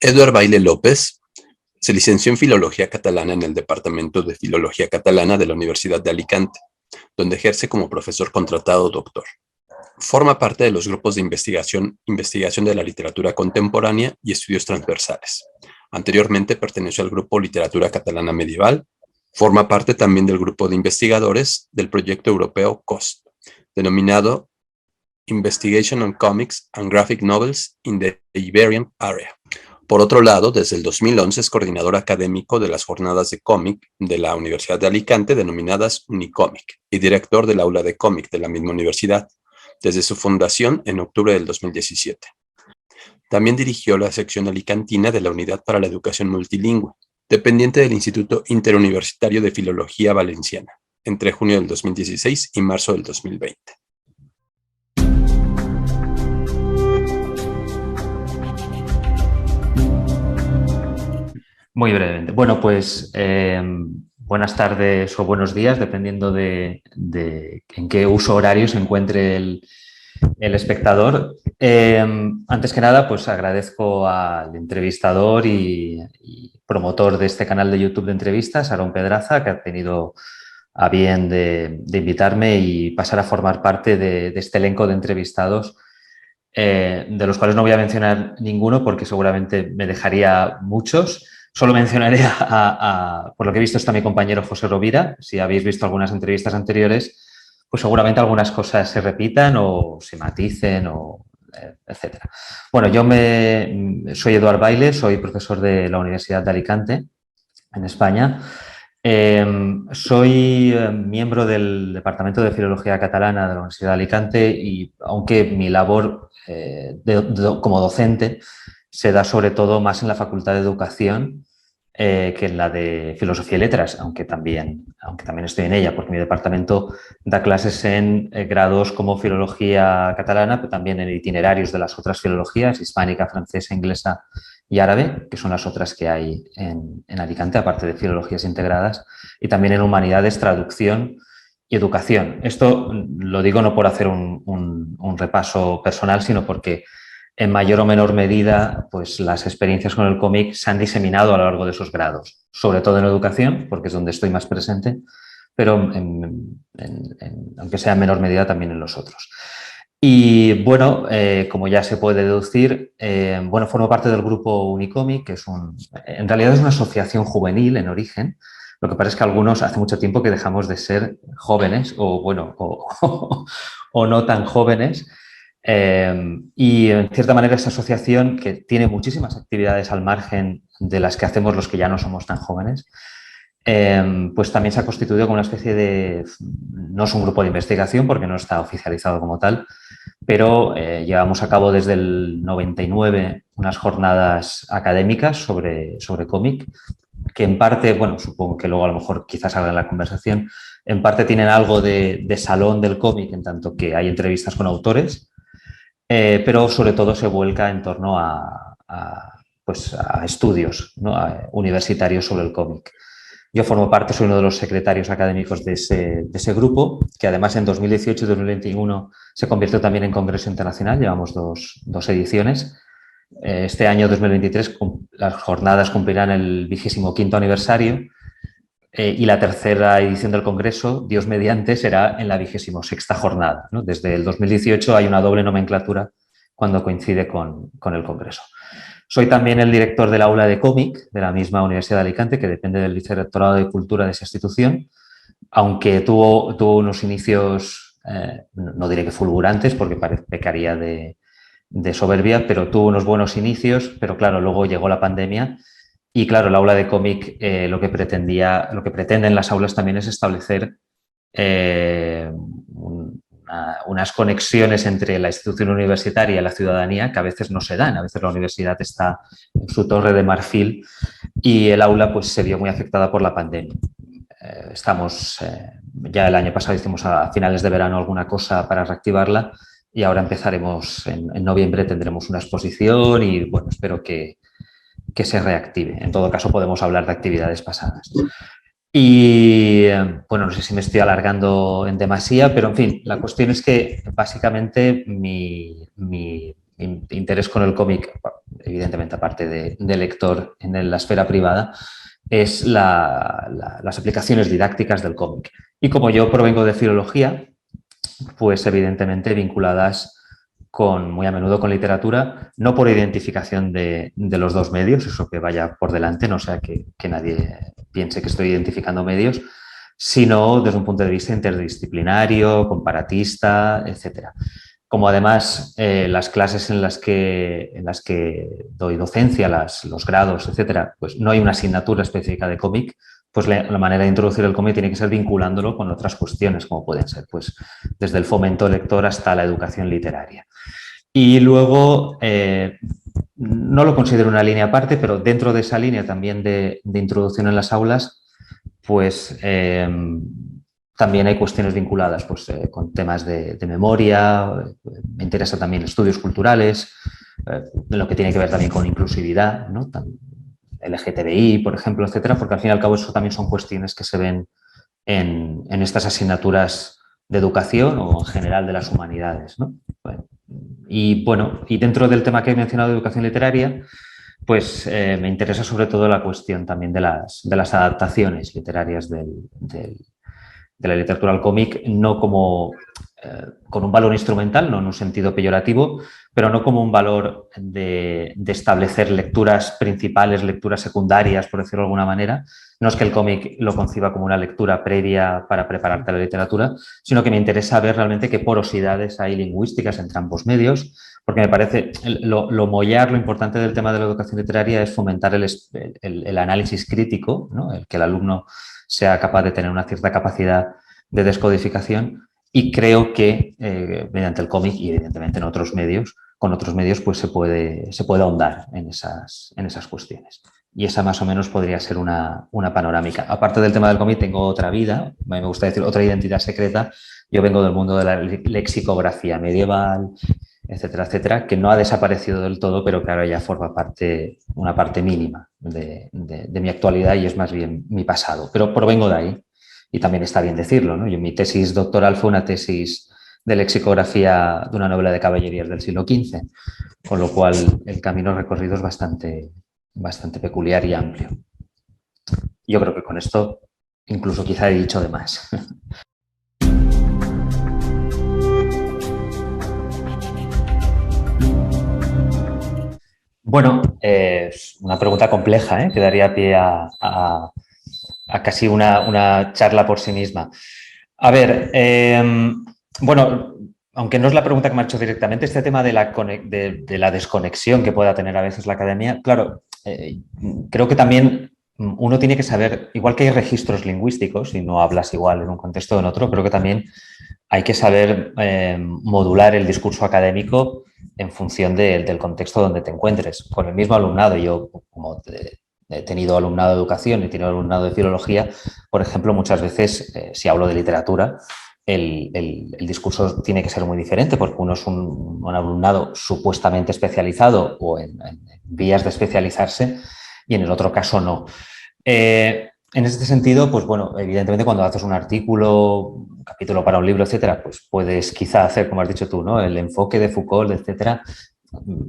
Eduard Baile López se licenció en Filología Catalana en el Departamento de Filología Catalana de la Universidad de Alicante, donde ejerce como profesor contratado doctor. Forma parte de los grupos de investigación de la literatura contemporánea y estudios transversales. Anteriormente perteneció al grupo Literatura Catalana Medieval. Forma parte también del grupo de investigadores del proyecto europeo COST, denominado Investigation on Comics and Graphic Novels in the Iberian Area. Por otro lado, desde el 2011 es coordinador académico de las jornadas de cómic de la Universidad de Alicante, denominadas Unicomic, y director del aula de cómic de la misma universidad, desde su fundación en octubre del 2017. También dirigió la sección alicantina de la Unidad para la Educación Multilingüe, dependiente del Instituto Interuniversitario de Filología Valenciana, entre junio del 2016 y marzo del 2020. Muy brevemente. Bueno, pues buenas tardes o buenos días, dependiendo de en qué uso horario se encuentre el espectador. Antes que nada, pues agradezco al entrevistador y promotor de este canal de YouTube de entrevistas, Aarón Pedraza, que ha tenido a bien de invitarme y pasar a formar parte de este elenco de entrevistados, de los cuales no voy a mencionar ninguno porque seguramente me dejaría muchos. Solo mencionaré, por lo que he visto, está mi compañero José Rovira. Si habéis visto algunas entrevistas anteriores, pues seguramente algunas cosas se repitan o se maticen, etcétera. Bueno, soy Eduard Baile, soy profesor de la Universidad de Alicante, en España. Soy miembro del Departamento de Filología Catalana de la Universidad de Alicante y aunque mi labor como docente se da sobre todo más en la Facultad de Educación que en la de Filosofía y Letras, aunque también estoy en ella, porque mi departamento da clases en grados como Filología Catalana, pero también en itinerarios de las otras filologías, hispánica, francesa, inglesa y árabe, que son las otras que hay en Alicante, aparte de filologías integradas, y también en humanidades, traducción y educación. Esto lo digo no por hacer un repaso personal, sino porque en mayor o menor medida, pues las experiencias con el cómic se han diseminado a lo largo de esos grados, sobre todo en educación, porque es donde estoy más presente, pero aunque sea en menor medida también en los otros. Y bueno, como ya se puede deducir, formo parte del grupo Unicomic, que en realidad es una asociación juvenil en origen. Lo que pasa es que algunos hace mucho tiempo que dejamos de ser jóvenes o no tan jóvenes. Y en cierta manera esta asociación, que tiene muchísimas actividades al margen de las que hacemos los que ya no somos tan jóvenes, pues también se ha constituido como una especie de, no es un grupo de investigación porque no está oficializado como tal, pero llevamos a cabo desde el 99 unas jornadas académicas sobre cómic, que en parte, bueno, supongo que luego a lo mejor quizás salga en la conversación, en parte tienen algo de salón del cómic, en tanto que hay entrevistas con autores, pero sobre todo se vuelca en torno a estudios, ¿no?, universitarios sobre el cómic. Yo formo parte, soy uno de los secretarios académicos de ese grupo, que además en 2018 y 2021 se convirtió también en Congreso Internacional, llevamos dos ediciones. Este año 2023 las jornadas cumplirán el 25º aniversario y la tercera edición del Congreso, Dios mediante, será en la 26ª jornada, ¿no? Desde el 2018 hay una doble nomenclatura cuando coincide con el Congreso. Soy también el director del aula de cómic de la misma Universidad de Alicante, que depende del Vicerrectorado de Cultura de esa institución, aunque tuvo unos inicios, no diré que fulgurantes, porque pecaría de soberbia, pero tuvo unos buenos inicios, pero claro, luego llegó la pandemia. Y claro, el aula de cómic lo que pretenden las aulas también es establecer unas conexiones entre la institución universitaria y la ciudadanía que a veces no se dan. A veces la universidad está en su torre de marfil y el aula pues se vio muy afectada por la pandemia. Ya el año pasado hicimos a finales de verano alguna cosa para reactivarla y ahora empezaremos, en noviembre tendremos una exposición y bueno, espero que se reactive. En todo caso, podemos hablar de actividades pasadas. Y bueno, no sé si me estoy alargando en demasía, pero en fin, la cuestión es que básicamente mi interés con el cómic evidentemente aparte de lector en la esfera privada, es las aplicaciones didácticas del cómic. Y como yo provengo de filología, pues evidentemente vinculadas muy a menudo con literatura, no por identificación de los dos medios, eso que vaya por delante, no sea que nadie piense que estoy identificando medios, sino desde un punto de vista interdisciplinario, comparatista, etcétera. Como además las clases en las que doy docencia, los grados, etcétera, pues no hay una asignatura específica de cómic, pues la manera de introducir el cómic tiene que ser vinculándolo con otras cuestiones, como pueden ser pues, desde el fomento lector hasta la educación literaria. Y luego, no lo considero una línea aparte, pero dentro de esa línea también de introducción en las aulas, pues también hay cuestiones vinculadas pues, con temas de memoria, me interesa también estudios culturales, lo que tiene que ver también con inclusividad, ¿no? LGTBI, por ejemplo, etcétera, porque al fin y al cabo eso también son cuestiones que se ven en estas asignaturas de educación o en general de las humanidades, ¿no? Y dentro del tema que he mencionado de educación literaria, pues me interesa sobre todo la cuestión también de las adaptaciones literarias de la literatura al cómic, no como con un valor instrumental, no en un sentido peyorativo, pero no como un valor de establecer lecturas principales, lecturas secundarias, por decirlo de alguna manera. No es que el cómic lo conciba como una lectura previa para prepararte a la literatura, sino que me interesa ver realmente qué porosidades hay lingüísticas entre ambos medios, porque me parece lo mollar, lo importante del tema de la educación literaria es fomentar el análisis crítico, ¿no? El que el alumno sea capaz de tener una cierta capacidad de descodificación, y creo que mediante el cómic y evidentemente en otros medios, con otros medios pues se puede ahondar en esas cuestiones. Y esa más o menos podría ser una panorámica. Aparte del tema del cómic tengo otra vida, me gusta decir otra identidad secreta. Yo vengo del mundo de la lexicografía medieval, etcétera, etcétera, que no ha desaparecido del todo, pero que ahora ya forma una parte mínima de mi actualidad y es más bien mi pasado. Pero provengo de ahí y también está bien decirlo, ¿no? Mi tesis doctoral fue una tesis de lexicografía de una novela de caballerías del siglo XV, con lo cual el camino recorrido es bastante peculiar y amplio. Yo creo que con esto incluso quizá he dicho de más. Bueno, es una pregunta compleja, que daría pie a casi una charla por sí misma. A ver, aunque no es la pregunta que me ha hecho directamente, este tema de la desconexión que pueda tener a veces la academia, claro, creo que también uno tiene que saber, igual que hay registros lingüísticos y no hablas igual en un contexto o en otro, creo que también hay que saber modular el discurso académico en función del contexto donde te encuentres. Con el mismo alumnado, yo como he tenido alumnado de educación, he tenido alumnado de filología, por ejemplo, muchas veces, si hablo de literatura, el discurso tiene que ser muy diferente porque uno es un alumnado supuestamente especializado o en vías de especializarse y en el otro caso no. En este sentido, pues bueno, evidentemente cuando haces un artículo, un capítulo para un libro, etcétera, pues puedes quizá hacer, como has dicho tú, ¿no? El enfoque de Foucault, etcétera.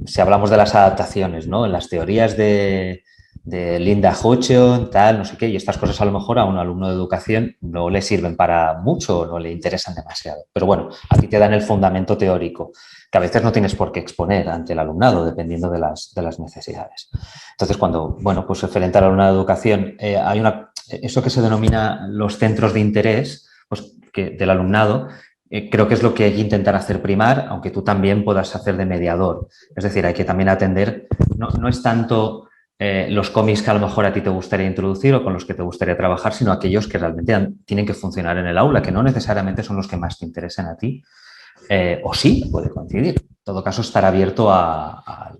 Si hablamos de las adaptaciones, ¿no? En las teorías de Linda Hodgson, tal, no sé qué, y estas cosas a lo mejor a un alumno de educación no le sirven para mucho, no le interesan demasiado. Pero bueno, a ti te dan el fundamento teórico, que a veces no tienes por qué exponer ante el alumnado, dependiendo de las necesidades. Entonces, cuando, bueno, pues referente al alumnado de educación, hay eso que se denomina los centros de interés pues, del alumnado, creo que es lo que hay que intentar hacer primar, aunque tú también puedas hacer de mediador. Es decir, hay que también atender, no es tanto los cómics que a lo mejor a ti te gustaría introducir o con los que te gustaría trabajar, sino aquellos que realmente tienen que funcionar en el aula, que no necesariamente son los que más te interesen a ti, o sí, puede coincidir. En todo caso, estar abierto a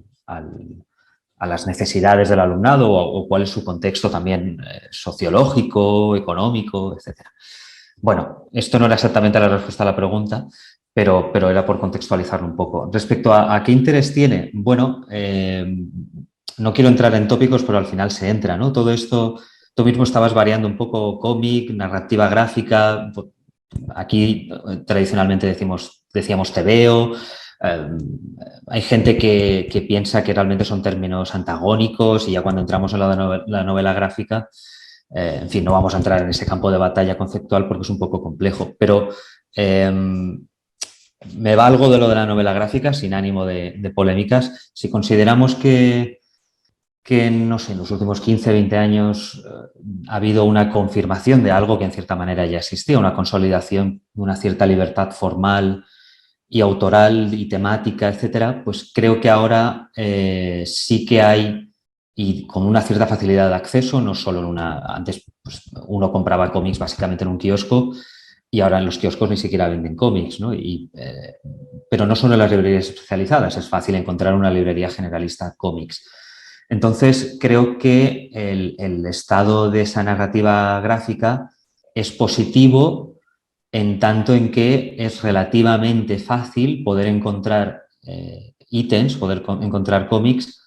las necesidades del alumnado o cuál es su contexto también sociológico, económico, etcétera. Bueno, esto no era exactamente la respuesta a la pregunta, pero era por contextualizarlo un poco. Respecto a qué interés tiene, bueno, no quiero entrar en tópicos, pero al final se entra, ¿no? Todo esto, tú mismo estabas variando un poco cómic, narrativa gráfica. Aquí tradicionalmente decíamos tebeo, Hay gente que piensa que realmente son términos antagónicos y ya cuando entramos en la novela gráfica, en fin, no vamos a entrar en ese campo de batalla conceptual porque es un poco complejo, pero me valgo de lo de la novela gráfica sin ánimo de polémicas. Si consideramos que, no sé, en los últimos 15, 20 años ha habido una confirmación de algo que en cierta manera ya existía, una consolidación de una cierta libertad formal y autoral y temática, etcétera, pues creo que ahora sí que hay, y con una cierta facilidad de acceso, no solo en una... Antes pues, uno compraba cómics básicamente en un kiosco y ahora en los kioscos ni siquiera venden cómics, ¿no? Pero no solo en las librerías especializadas, es fácil encontrar una librería generalista cómics. Entonces, creo que el estado de esa narrativa gráfica es positivo en tanto en que es relativamente fácil poder encontrar ítems, poder encontrar cómics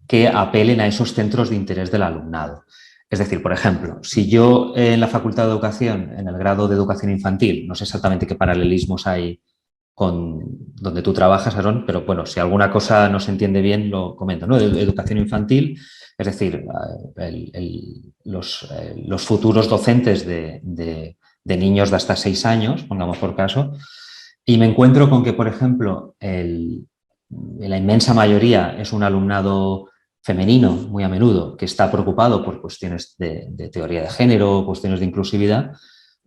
que apelen a esos centros de interés del alumnado. Es decir, por ejemplo, si yo en la Facultad de Educación, en el grado de Educación Infantil, no sé exactamente qué paralelismos hay con donde tú trabajas, Aarón, pero bueno, si alguna cosa no se entiende bien, lo comento, ¿no? De educación infantil, es decir, los futuros docentes de niños de hasta 6 años, pongamos por caso, y me encuentro con que, por ejemplo, la inmensa mayoría es un alumnado femenino, muy a menudo, que está preocupado por cuestiones de teoría de género, cuestiones de inclusividad,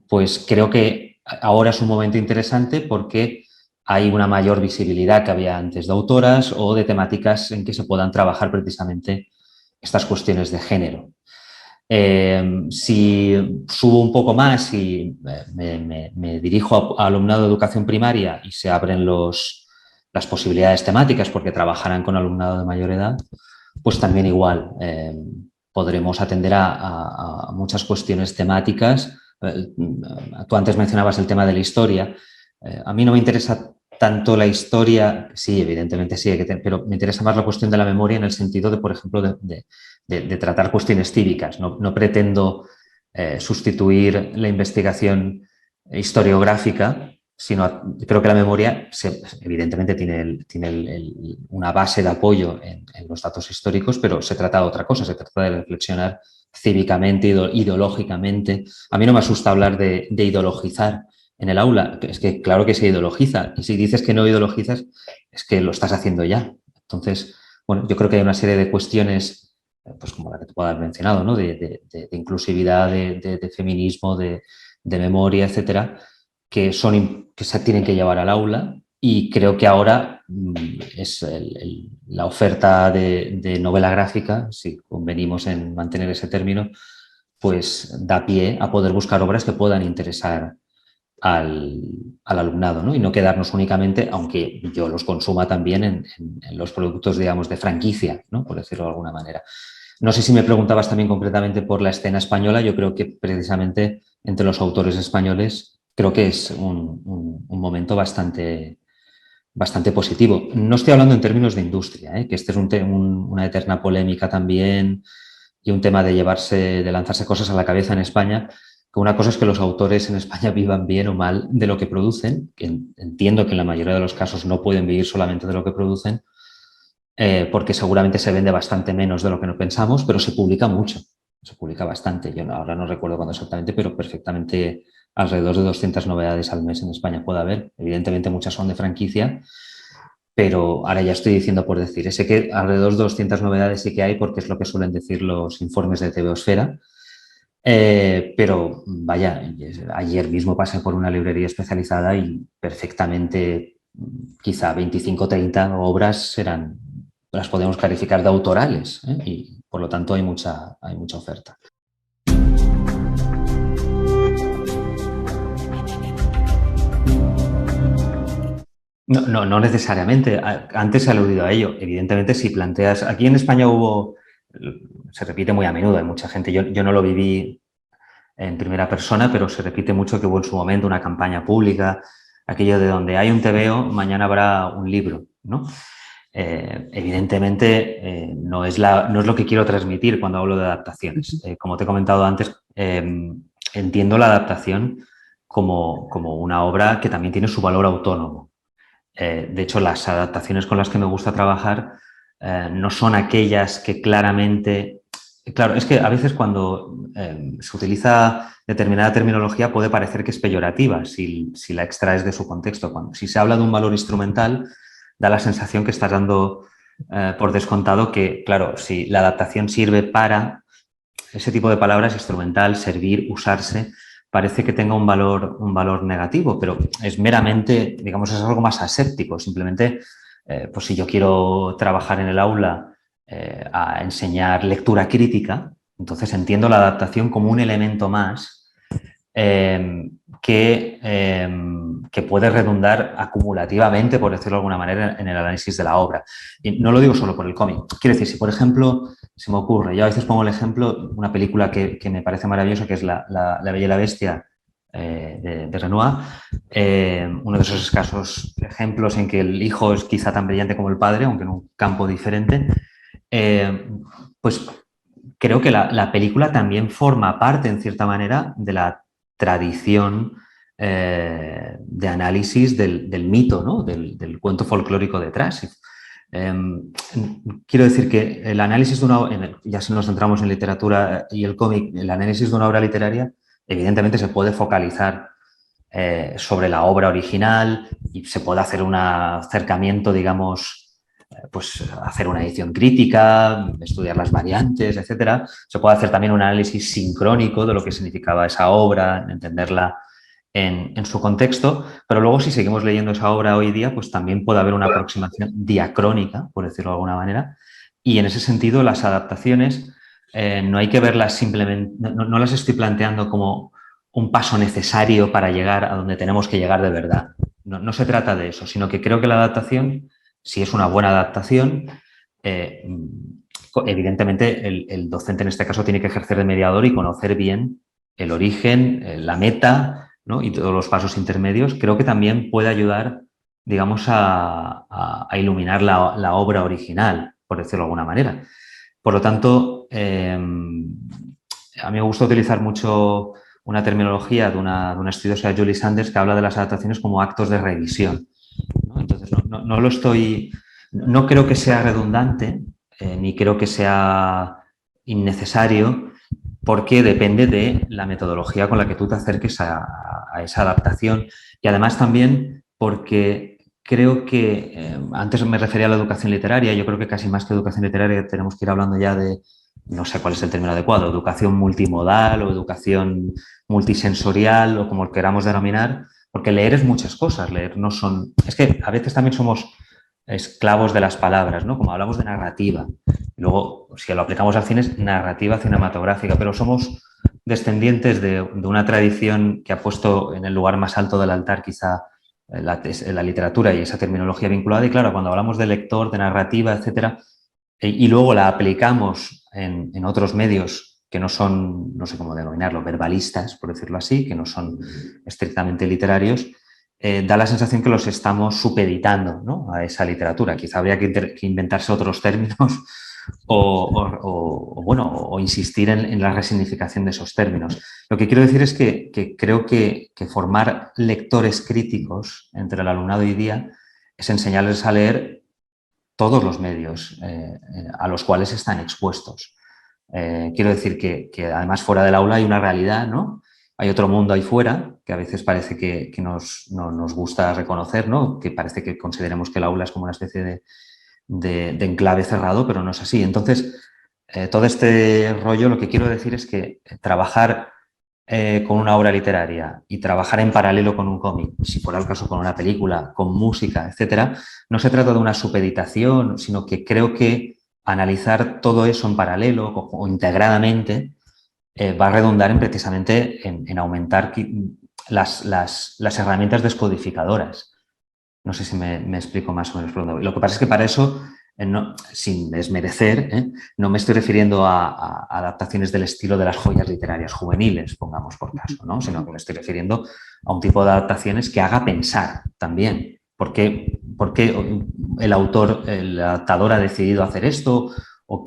pues creo que ahora es un momento interesante porque hay una mayor visibilidad que había antes de autoras o de temáticas en que se puedan trabajar precisamente estas cuestiones de género. Si subo un poco más y me dirijo a alumnado de educación primaria y se abren las posibilidades temáticas porque trabajarán con alumnado de mayor edad, pues también igual podremos atender a muchas cuestiones temáticas. Tú antes mencionabas el tema de la historia. A mí no me interesa tanto la historia, sí, evidentemente sí, pero me interesa más la cuestión de la memoria en el sentido de, por ejemplo, de tratar cuestiones cívicas. No pretendo sustituir la investigación historiográfica, sino creo que la memoria evidentemente tiene una base de apoyo en los datos históricos, pero se trata de otra cosa, se trata de reflexionar cívicamente, ideológicamente. A mí no me asusta hablar de ideologizar en el aula, es que claro que se ideologiza, y si dices que no ideologizas, es que lo estás haciendo ya. Entonces, bueno, yo creo que hay una serie de cuestiones, pues como la que te puedo haber mencionado, ¿no? de inclusividad, de feminismo, de memoria, etcétera, que se tienen que llevar al aula, y creo que ahora es la oferta de novela gráfica, si convenimos en mantener ese término, pues da pie a poder buscar obras que puedan interesar al alumnado, ¿no? Y no quedarnos únicamente, aunque yo los consuma también en los productos, digamos, de franquicia, ¿no? Por decirlo de alguna manera. No sé si me preguntabas también concretamente por la escena española. Yo creo que precisamente entre los autores españoles creo que es un momento bastante positivo. No estoy hablando en términos de industria, que este es una eterna polémica también y un tema de lanzarse cosas a la cabeza en España. Que una cosa es que los autores en España vivan bien o mal de lo que producen, que entiendo que en la mayoría de los casos no pueden vivir solamente de lo que producen, porque seguramente se vende bastante menos de lo que no pensamos, pero se publica mucho, se publica bastante. Yo ahora no recuerdo cuándo exactamente, pero perfectamente alrededor de 200 novedades al mes en España puede haber. Evidentemente muchas son de franquicia, pero ahora ya estoy diciendo por decir. Sé que alrededor de 200 novedades sí que hay porque es lo que suelen decir los informes de TVOsfera. Pero vaya, ayer mismo pasé por una librería especializada y perfectamente quizá 25 o 30 obras las podemos calificar de autorales, y por lo tanto hay mucha oferta. No necesariamente. Antes se ha aludido a ello. Evidentemente, si planteas... Aquí en España se repite muy a menudo, hay mucha gente. Yo no lo viví en primera persona, pero se repite mucho que hubo en su momento una campaña pública, aquello de donde hay un TVO, mañana habrá un libro, ¿no? Evidentemente, no es lo que quiero transmitir cuando hablo de adaptaciones. Como te he comentado antes, entiendo la adaptación como una obra que también tiene su valor autónomo. De hecho, las adaptaciones con las que me gusta trabajar no son aquellas que claramente... Claro, es que a veces cuando se utiliza determinada terminología puede parecer que es peyorativa si la extraes de su contexto. Si se habla de un valor instrumental, da la sensación que estás dando por descontado que, claro, si la adaptación sirve para ese tipo de palabras, instrumental, servir, usarse, parece que tenga un valor negativo, pero es meramente, digamos, es algo más aséptico. Simplemente, pues si yo quiero trabajar en el aula a enseñar lectura crítica, entonces entiendo la adaptación como un elemento más que puede redundar acumulativamente, por decirlo de alguna manera, en el análisis de la obra. Y no lo digo solo por el cómic. Quiero decir, si por ejemplo se me ocurre, yo a veces pongo el ejemplo, una película que me parece maravillosa, que es La Bella y la Bestia, de Renoir, uno de esos escasos ejemplos en que el hijo es quizá tan brillante como el padre, aunque en un campo diferente, pues creo que la película también forma parte, en cierta manera, de la tradición de análisis del mito, ¿no? del cuento folclórico detrás. Quiero decir que el análisis de ya si nos centramos en literatura y el cómic, el análisis de una obra literaria, evidentemente se puede focalizar sobre la obra original y se puede hacer un acercamiento, digamos, pues hacer una edición crítica, estudiar las variantes, etcétera. Se puede hacer también un análisis sincrónico de lo que significaba esa obra, entenderla en su contexto, pero luego si seguimos leyendo esa obra hoy día, pues también puede haber una aproximación diacrónica, por decirlo de alguna manera, y en ese sentido las adaptaciones no hay que verlas simplemente, no las estoy planteando como un paso necesario para llegar a donde tenemos que llegar de verdad. No se trata de eso, sino que creo que la adaptación, si es una buena adaptación, evidentemente el docente en este caso tiene que ejercer de mediador y conocer bien el origen, la meta, ¿no? Y todos los pasos intermedios. Creo que también puede ayudar, digamos, a iluminar la obra original, por decirlo de alguna manera. Por lo tanto, a mí me gusta utilizar mucho una terminología de una estudiosa, Julie Sanders, que habla de las adaptaciones como actos de revisión, ¿no? Entonces, no creo que sea redundante, ni creo que sea innecesario, porque depende de la metodología con la que tú te acerques a esa adaptación. Y además también porque creo que, antes me refería a la educación literaria, yo creo que casi más que educación literaria tenemos que ir hablando ya de, no sé cuál es el término adecuado, educación multimodal o educación multisensorial o como lo queramos denominar, porque leer es muchas cosas, leer no son... Es que a veces también somos esclavos de las palabras, ¿no? Como hablamos de narrativa. Y luego, si lo aplicamos al cine, es narrativa cinematográfica, pero somos descendientes de una tradición que ha puesto en el lugar más alto del altar quizá la literatura y esa terminología vinculada. Y claro, cuando hablamos de lector, de narrativa, etcétera, y luego la aplicamos en otros medios que no son, no sé cómo denominarlo, verbalistas, por decirlo así, que no son estrictamente literarios, da la sensación que los estamos supeditando, ¿no? A esa literatura. Quizá habría que inventarse otros términos o insistir en la resignificación de esos términos. Lo que quiero decir es que creo que formar lectores críticos entre el alumnado hoy día es enseñarles a leer todos los medios a los cuales están expuestos. Quiero decir que además fuera del aula hay una realidad, ¿no? Hay otro mundo ahí fuera que a veces parece que no nos gusta reconocer, ¿no? Que parece que consideremos que el aula es como una especie de enclave cerrado, pero no es así. Entonces, todo este rollo, lo que quiero decir es que trabajar con una obra literaria y trabajar en paralelo con un cómic, si fuera el caso con una película, con música, etcétera, no se trata de una supeditación, sino que creo que analizar todo eso en paralelo o integradamente va a redundar precisamente en aumentar las herramientas descodificadoras. No sé si me explico más o menos por dónde voy. Lo que pasa es que para eso, sin desmerecer, no me estoy refiriendo a adaptaciones del estilo de las joyas literarias juveniles, pongamos por caso, ¿no? Sino que me estoy refiriendo a un tipo de adaptaciones que haga pensar también. ¿Por qué el autor, el adaptador ha decidido hacer esto? O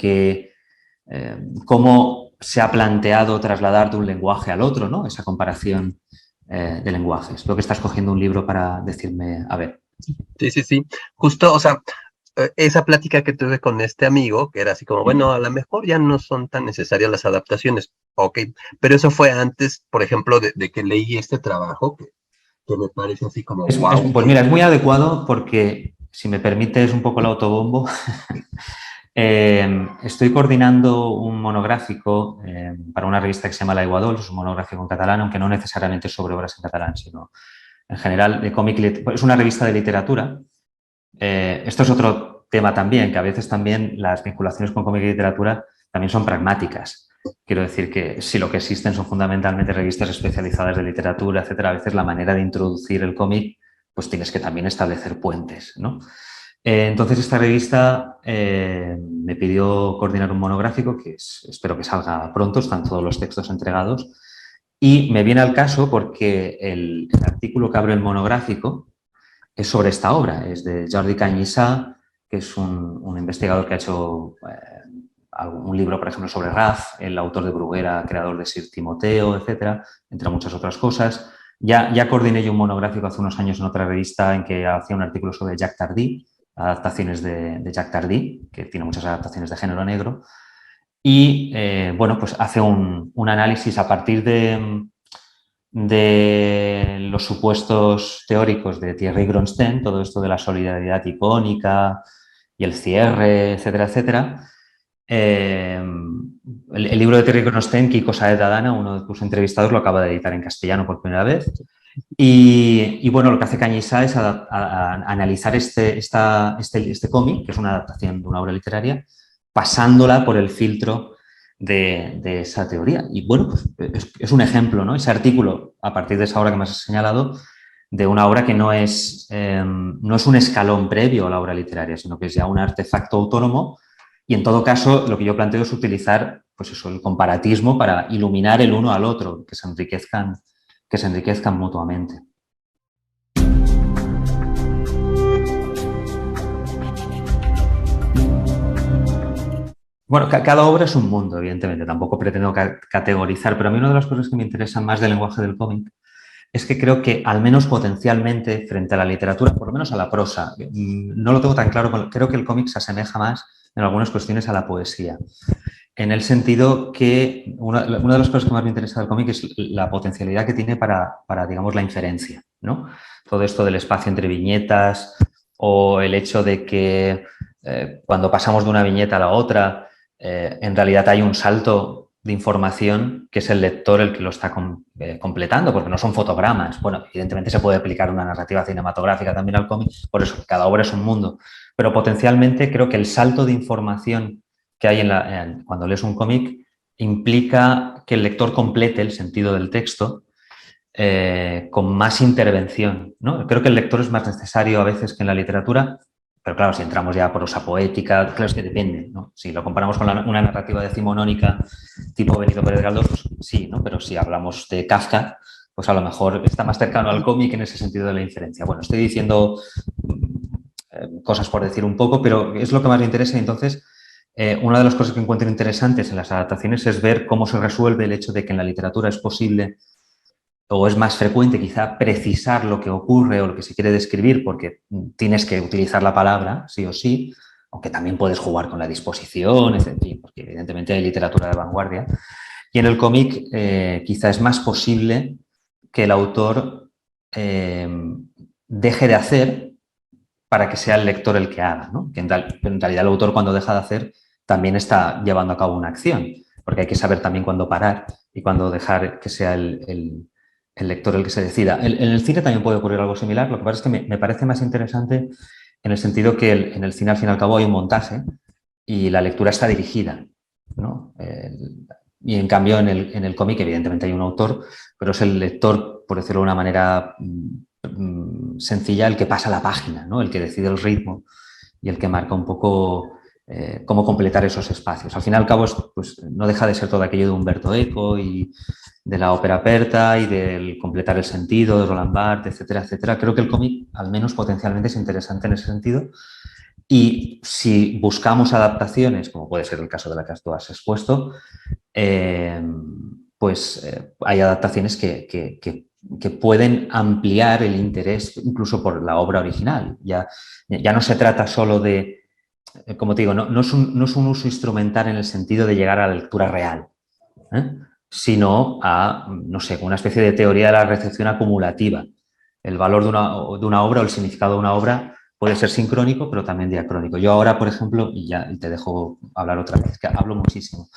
cómo se ha planteado trasladar de un lenguaje al otro, ¿no? Esa comparación de lenguajes. Creo que estás cogiendo un libro para decirme, a ver, Sí, sí, sí. Justo, o sea, esa plática que tuve con este amigo, que era así como, bueno, a lo mejor ya no son tan necesarias las adaptaciones, ok, pero eso fue antes, por ejemplo, de que leí este trabajo, que me parece así como, wow, Pues mira, es muy adecuado porque, si me permites un poco el autobombo, estoy coordinando un monográfico para una revista que se llama La Iguadol, es un monográfico en catalán, aunque no necesariamente sobre obras en catalán, sino en general de cómic. Es una revista de literatura. Esto es otro tema también, que a veces también las vinculaciones con cómic y literatura también son pragmáticas. Quiero decir que si lo que existen son fundamentalmente revistas especializadas de literatura, etcétera, a veces la manera de introducir el cómic, pues tienes que también establecer puentes, ¿no? Entonces esta revista me pidió coordinar un monográfico que espero que salga pronto, están todos los textos entregados, y me viene al caso porque el artículo que abre el monográfico es sobre esta obra, es de Jordi Cañissà, que es un investigador que ha hecho un libro, por ejemplo, sobre Raz, el autor de Bruguera, creador de Sir Timoteo, etcétera, entre muchas otras cosas. Ya coordiné yo un monográfico hace unos años en otra revista en que hacía un artículo sobre Jacques Tardy, adaptaciones de Jacques Tardy, que tiene muchas adaptaciones de género negro. Y, bueno, pues hace un análisis a partir de los supuestos teóricos de Thierry Gronstein, todo esto de la solidaridad icónica y el cierre, etcétera, etcétera. El libro de Thierry Gronstein, Kiko Saez Adana, uno de tus entrevistados, lo acaba de editar en castellano por primera vez. Y bueno, lo que hace Cañissà es analizar este cómic, que es una adaptación de una obra literaria, pasándola por el filtro de esa teoría. Y bueno, pues es un ejemplo, ¿no? Ese artículo, a partir de esa obra que me has señalado, de una obra que no es un escalón previo a la obra literaria, sino que es ya un artefacto autónomo. Y en todo caso, lo que yo planteo es utilizar, pues eso, el comparatismo para iluminar el uno al otro, que se enriquezcan mutuamente. Bueno, cada obra es un mundo, evidentemente, tampoco pretendo categorizar, pero a mí una de las cosas que me interesan más del lenguaje del cómic es que creo que, al menos potencialmente, frente a la literatura, por lo menos a la prosa, no lo tengo tan claro, creo que el cómic se asemeja más en algunas cuestiones a la poesía. En el sentido que una de las cosas que más me interesa del cómic es la potencialidad que tiene para digamos, la inferencia, ¿no? Todo esto del espacio entre viñetas o el hecho de que cuando pasamos de una viñeta a la otra, en realidad hay un salto de información que es el lector el que lo está completando, porque no son fotogramas. Bueno, evidentemente se puede aplicar una narrativa cinematográfica también al cómic, por eso cada obra es un mundo, pero potencialmente creo que el salto de información que hay cuando lees un cómic implica que el lector complete el sentido del texto con más intervención, ¿no? Creo que el lector es más necesario a veces que en la literatura, pero claro, si entramos ya a prosa poética, claro, es que depende, ¿no? Si lo comparamos con una narrativa decimonónica tipo Benito Pérez Galdós, pues sí, ¿no? Pero si hablamos de Kafka, pues a lo mejor está más cercano al cómic en ese sentido de la inferencia. Bueno, estoy diciendo cosas por decir un poco, pero es lo que más me interesa. Entonces, una de las cosas que encuentro interesantes en las adaptaciones es ver cómo se resuelve el hecho de que en la literatura es posible o es más frecuente quizá precisar lo que ocurre o lo que se quiere describir porque tienes que utilizar la palabra, sí o sí, aunque también puedes jugar con la disposición, en fin, porque evidentemente hay literatura de vanguardia. Y en el cómic quizá es más posible que el autor deje de hacer para que sea el lector el que haga, ¿no? Que en realidad el autor, cuando deja de hacer, también está llevando a cabo una acción, porque hay que saber también cuándo parar y cuándo dejar que sea el lector el que se decida. En el cine también puede ocurrir algo similar, lo que pasa es que me parece más interesante en el sentido que en el cine, al fin y al cabo, hay un montaje y la lectura está dirigida, ¿no? Y en cambio, en el cómic, evidentemente hay un autor, pero es el lector, por decirlo de una manera sencilla, el que pasa la página, ¿no? El que decide el ritmo y el que marca un poco cómo completar esos espacios. Al fin y al cabo, pues, no deja de ser todo aquello de Umberto Eco y de la ópera aperta y del completar el sentido de Roland Barthes, etcétera, etcétera. Creo que el cómic, al menos potencialmente, es interesante en ese sentido. Y si buscamos adaptaciones, como puede ser el caso de la que tú has expuesto, pues hay adaptaciones que que pueden ampliar el interés incluso por la obra original. Ya no se trata solo de, como te digo, no es un uso instrumental en el sentido de llegar a la lectura real, sino a, no sé, una especie de teoría de la recepción acumulativa. El valor de una obra o el significado de una obra puede ser sincrónico, pero también diacrónico. Yo ahora, por ejemplo, y ya te dejo hablar otra vez, que hablo muchísimo,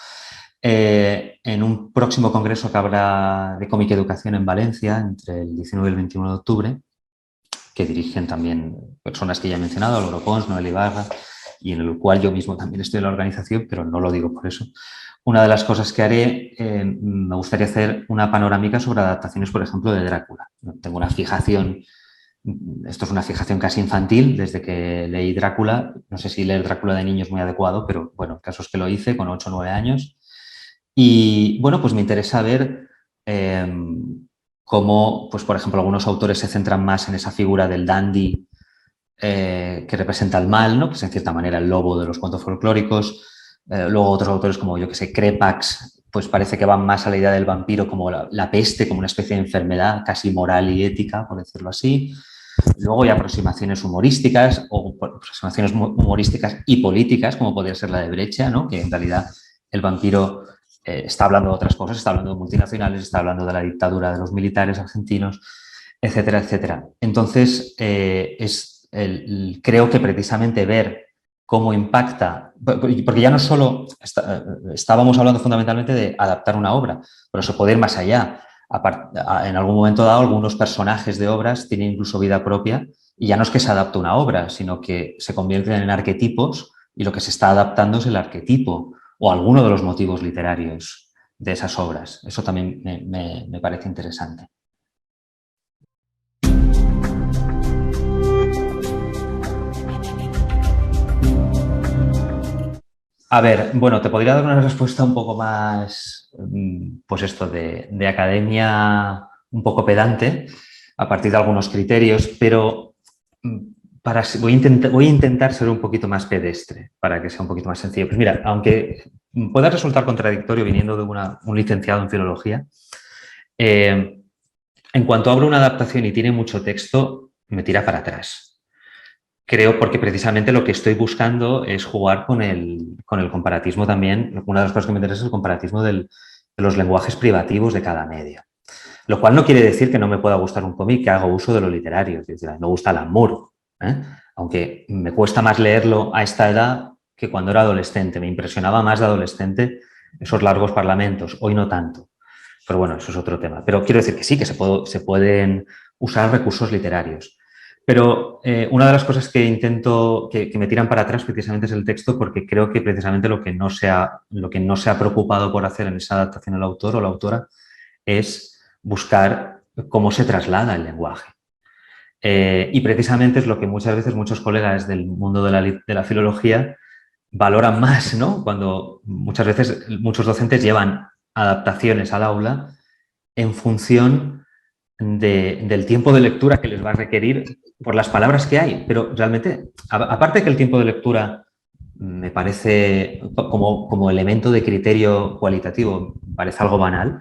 en un próximo congreso que habrá de Cómic y Educación en Valencia, entre el 19 y el 21 de octubre, que dirigen también personas que ya he mencionado, Álvaro Pons, Noel Ibarra, y en el cual yo mismo también estoy en la organización, pero no lo digo por eso. Una de las cosas que haré, me gustaría hacer una panorámica sobre adaptaciones, por ejemplo, de Drácula. Tengo una fijación, esto es una fijación casi infantil, desde que leí Drácula. No sé si leer Drácula de niño es muy adecuado, pero bueno, el caso es que lo hice con 8 o 9 años. Y bueno, pues me interesa ver cómo, pues por ejemplo, algunos autores se centran más en esa figura del dandy que representa el mal, ¿no? Que es en cierta manera el lobo de los cuentos folclóricos. Luego otros autores como, yo que sé, Crepax, pues parece que van más a la idea del vampiro como la peste, como una especie de enfermedad casi moral y ética, por decirlo así. Luego hay aproximaciones humorísticas o aproximaciones humorísticas y políticas, como podría ser la de Breccia, ¿no? Que en realidad el vampiro está hablando de otras cosas, está hablando de multinacionales, está hablando de la dictadura de los militares argentinos, etcétera, etcétera. Entonces, creo que precisamente ver cómo impacta, porque ya no solo estábamos hablando fundamentalmente de adaptar una obra, pero se puede ir más allá. En algún momento dado, algunos personajes de obras tienen incluso vida propia y ya no es que se adapte una obra, sino que se convierten en arquetipos y lo que se está adaptando es el arquetipo o alguno de los motivos literarios de esas obras. Eso también me parece interesante. A ver, bueno, te podría dar una respuesta un poco más, pues esto, de academia un poco pedante, a partir de algunos criterios, pero voy a intentar ser un poquito más pedestre para que sea un poquito más sencillo. Pues mira, aunque pueda resultar contradictorio viniendo de un licenciado en filología, en cuanto abro una adaptación y tiene mucho texto, me tira para atrás. Creo porque precisamente lo que estoy buscando es jugar con el comparatismo también. Una de las cosas que me interesa es el comparatismo de los lenguajes privativos de cada medio. Lo cual no quiere decir que no me pueda gustar un cómic que haga uso de lo literario. Es decir, me gusta Alan Moore, aunque me cuesta más leerlo a esta edad que cuando era adolescente. Me impresionaba más de adolescente esos largos parlamentos. Hoy no tanto. Pero bueno, eso es otro tema. Pero quiero decir que sí, que se pueden usar recursos literarios. Pero una de las cosas que intento, que me tiran para atrás precisamente es el texto, porque creo que precisamente lo que no se ha preocupado por hacer en esa adaptación el autor o la autora es buscar cómo se traslada el lenguaje. Y precisamente es lo que muchas veces muchos colegas del mundo de la filología valoran más, ¿no? Cuando muchas veces muchos docentes llevan adaptaciones al aula en función del tiempo de lectura que les va a requerir por las palabras que hay. Pero realmente, aparte que el tiempo de lectura me parece como elemento de criterio cualitativo, me parece algo banal,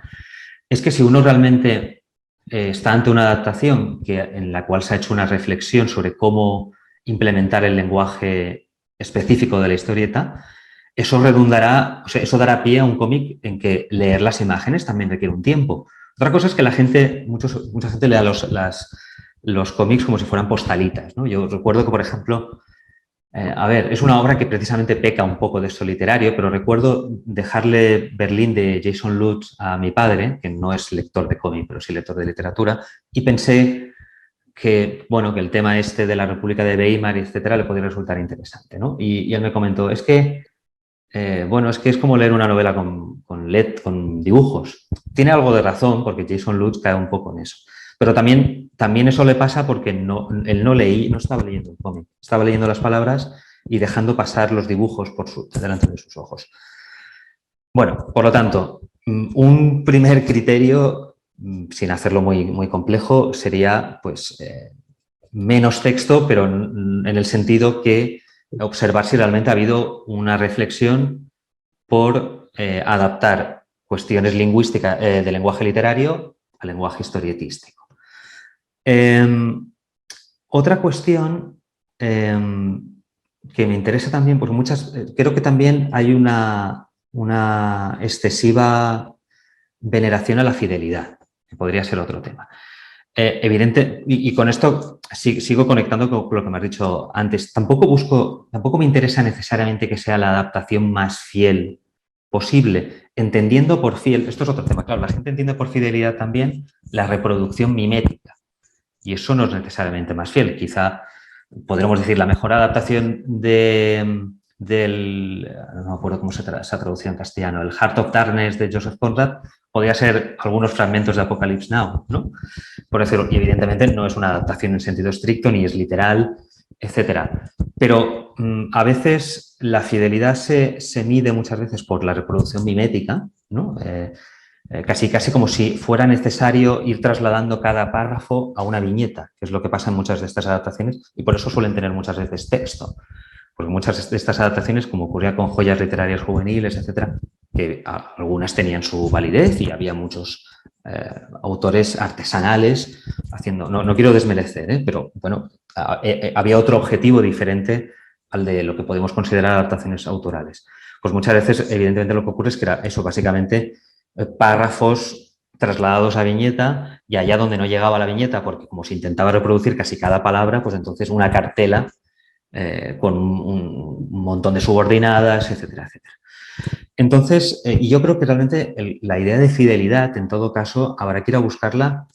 es que si uno realmente está ante una adaptación en la cual se ha hecho una reflexión sobre cómo implementar el lenguaje específico de la historieta, eso redundará, o sea, eso dará pie a un cómic en que leer las imágenes también requiere un tiempo. Otra cosa es que la gente, mucha gente lea los cómics como si fueran postalitas, ¿no? Yo recuerdo que, por ejemplo, es una obra que precisamente peca un poco de esto literario, pero recuerdo dejarle Berlín de Jason Lutz a mi padre, que no es lector de cómic, pero sí lector de literatura, y pensé que, bueno, que el tema este de la República de Weimar, etcétera, le podría resultar interesante, ¿no? Y él me comentó, es que es como leer una novela con dibujos. Tiene algo de razón, porque Jason Lutz cae un poco en eso. Pero también eso le pasa porque él no estaba leyendo un cómic, estaba leyendo las palabras y dejando pasar los dibujos delante de sus ojos. Bueno, por lo tanto, un primer criterio, sin hacerlo muy, muy complejo, sería pues menos texto, pero en el sentido que observar si realmente ha habido una reflexión por adaptar cuestiones lingüísticas de lenguaje literario lenguaje historietístico. Otra cuestión que me interesa también, pues creo que también hay una excesiva veneración a la fidelidad, que podría ser otro tema. Evidente, y con esto sigo conectando con lo que me has dicho antes. Tampoco me interesa necesariamente que sea la adaptación más fiel posible, entendiendo por fiel, esto es otro tema, claro, la gente entiende por fidelidad también la reproducción mimética, y eso no es necesariamente más fiel. Quizá podremos decir la mejor adaptación no me acuerdo cómo se ha traducido en castellano, el Heart of Darkness de Joseph Conrad, podría ser algunos fragmentos de Apocalypse Now, ¿no? Por decirlo, y evidentemente no es una adaptación en sentido estricto, ni es literal, etcétera. Pero a veces la fidelidad se mide muchas veces por la reproducción mimética, ¿no? Casi como si fuera necesario ir trasladando cada párrafo a una viñeta, que es lo que pasa en muchas de estas adaptaciones, y por eso suelen tener muchas veces texto. Porque muchas de estas adaptaciones, como ocurría con joyas literarias juveniles, etcétera, que algunas tenían su validez y había muchos autores artesanales haciendo, no quiero desmerecer, pero bueno, había otro objetivo diferente al de lo que podemos considerar adaptaciones autorales. Pues muchas veces, evidentemente, lo que ocurre es que era eso, básicamente, párrafos trasladados a viñeta, y allá donde no llegaba la viñeta, porque como se intentaba reproducir casi cada palabra, pues entonces una cartela con un montón de subordinadas, etcétera, etcétera. Entonces, y yo creo que realmente la idea de fidelidad, en todo caso, habrá que ir a buscarla,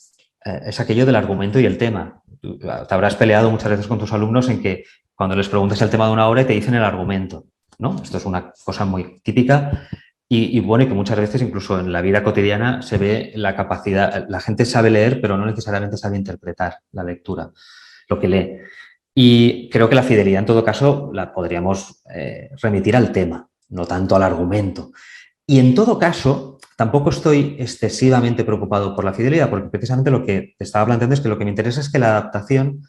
es aquello del argumento y el tema. Te habrás peleado muchas veces con tus alumnos en que cuando les preguntas el tema de una obra te dicen el argumento, ¿no? Esto es una cosa muy típica y bueno, y que muchas veces incluso en la vida cotidiana se ve la capacidad, la gente sabe leer, pero no necesariamente sabe interpretar la lectura, lo que lee. Y creo que la fidelidad, en todo caso, la podríamos remitir al tema, no tanto al argumento. Y en todo caso, tampoco estoy excesivamente preocupado por la fidelidad, porque precisamente lo que te estaba planteando es que lo que me interesa es que la adaptación,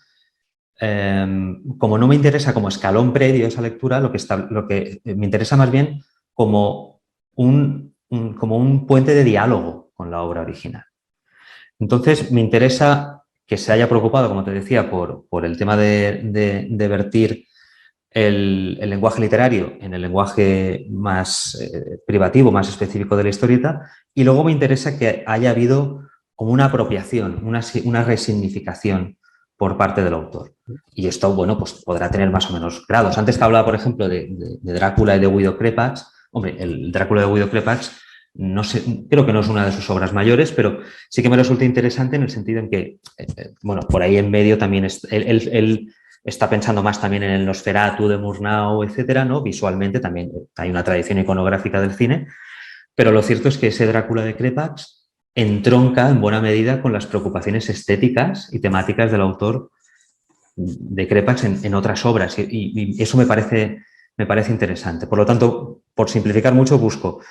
como no me interesa como escalón previo a esa lectura, lo que me interesa más bien como un puente de diálogo con la obra original. Entonces, me interesa que se haya preocupado, como te decía, por el tema de vertir el lenguaje literario en el lenguaje más privativo, más específico de la historieta, y luego me interesa que haya habido como una apropiación, una resignificación por parte del autor. Y esto, bueno, pues podrá tener más o menos grados. Antes te hablaba, por ejemplo, de Drácula y de Guido Crepax. Hombre, el Drácula de Guido Crepax, no sé, creo que no es una de sus obras mayores, pero sí que me resulta interesante en el sentido en que, bueno, por ahí en medio también él está pensando más también en el Nosferatu de Murnau, etcétera, ¿no? Visualmente también hay una tradición iconográfica del cine, pero lo cierto es que ese Drácula de Crepax entronca en buena medida con las preocupaciones estéticas y temáticas del autor de Crepax en otras obras, y eso me parece interesante. Por lo tanto, por simplificar mucho, busco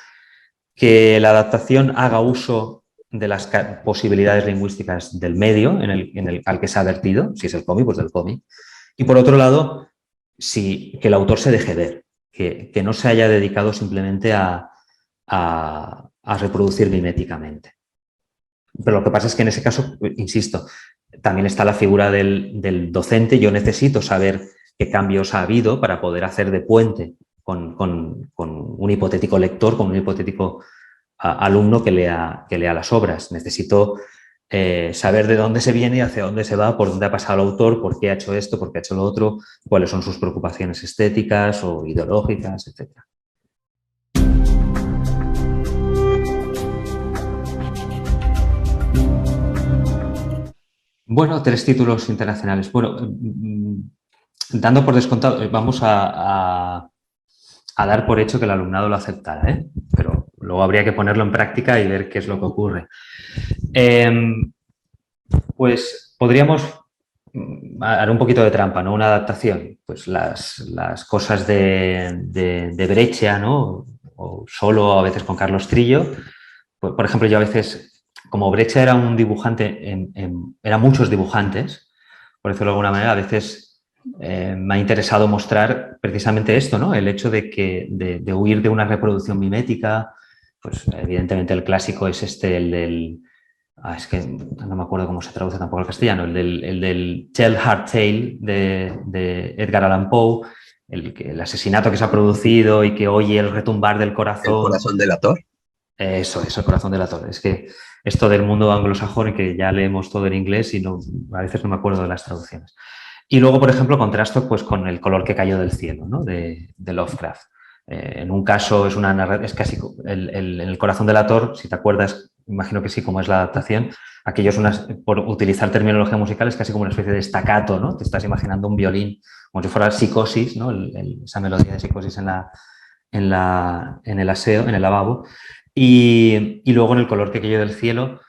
que la adaptación haga uso de las posibilidades lingüísticas del medio al que se ha vertido, si es el cómic, pues del cómic. Y por otro lado, que el autor se deje ver, que no se haya dedicado simplemente a reproducir miméticamente. Pero lo que pasa es que en ese caso, insisto, también está la figura del docente. Yo necesito saber qué cambios ha habido para poder hacer de puente con un hipotético lector, con un hipotético alumno que lea las obras. Necesito saber de dónde se viene y hacia dónde se va, por dónde ha pasado el autor, por qué ha hecho esto, por qué ha hecho lo otro, cuáles son sus preocupaciones estéticas o ideológicas, etc. Bueno, 3 títulos internacionales. Bueno, dando por descontado, vamos a dar por hecho que el alumnado lo aceptara, ¿eh? Pero luego habría que ponerlo en práctica y ver qué es lo que ocurre. Pues podríamos haré un poquito de trampa, ¿no? Una adaptación, pues las cosas de Breccia, ¿no? O solo a veces con Carlos Trillo. Pues, por ejemplo, yo a veces, como Breccia era un dibujante, eran muchos dibujantes, por decirlo de alguna manera, a veces me ha interesado mostrar precisamente esto, ¿no? El hecho de huir de una reproducción mimética. Pues evidentemente el clásico es el del Es que no me acuerdo cómo se traduce tampoco al castellano, el del Tell Hard Tale de Edgar Allan Poe, el asesinato que se ha producido y que oye el retumbar del El corazón. corazón delator. Eso es el corazón de la torre. Es que esto del mundo anglosajón, que ya leemos todo en inglés y no, a veces no me acuerdo de las traducciones. Y luego, por ejemplo, contrasto pues, con El color que cayó del cielo, ¿no? de Lovecraft. En un caso es casi el corazón del Ator, si te acuerdas, imagino que sí, como es la adaptación, aquello es por utilizar terminología musical, es casi como una especie de staccato, ¿no? Te estás imaginando un violín como si fuera Psicosis, ¿no? Esa melodía de Psicosis en el aseo, en el lavabo. Y luego en El color que cayó del cielo,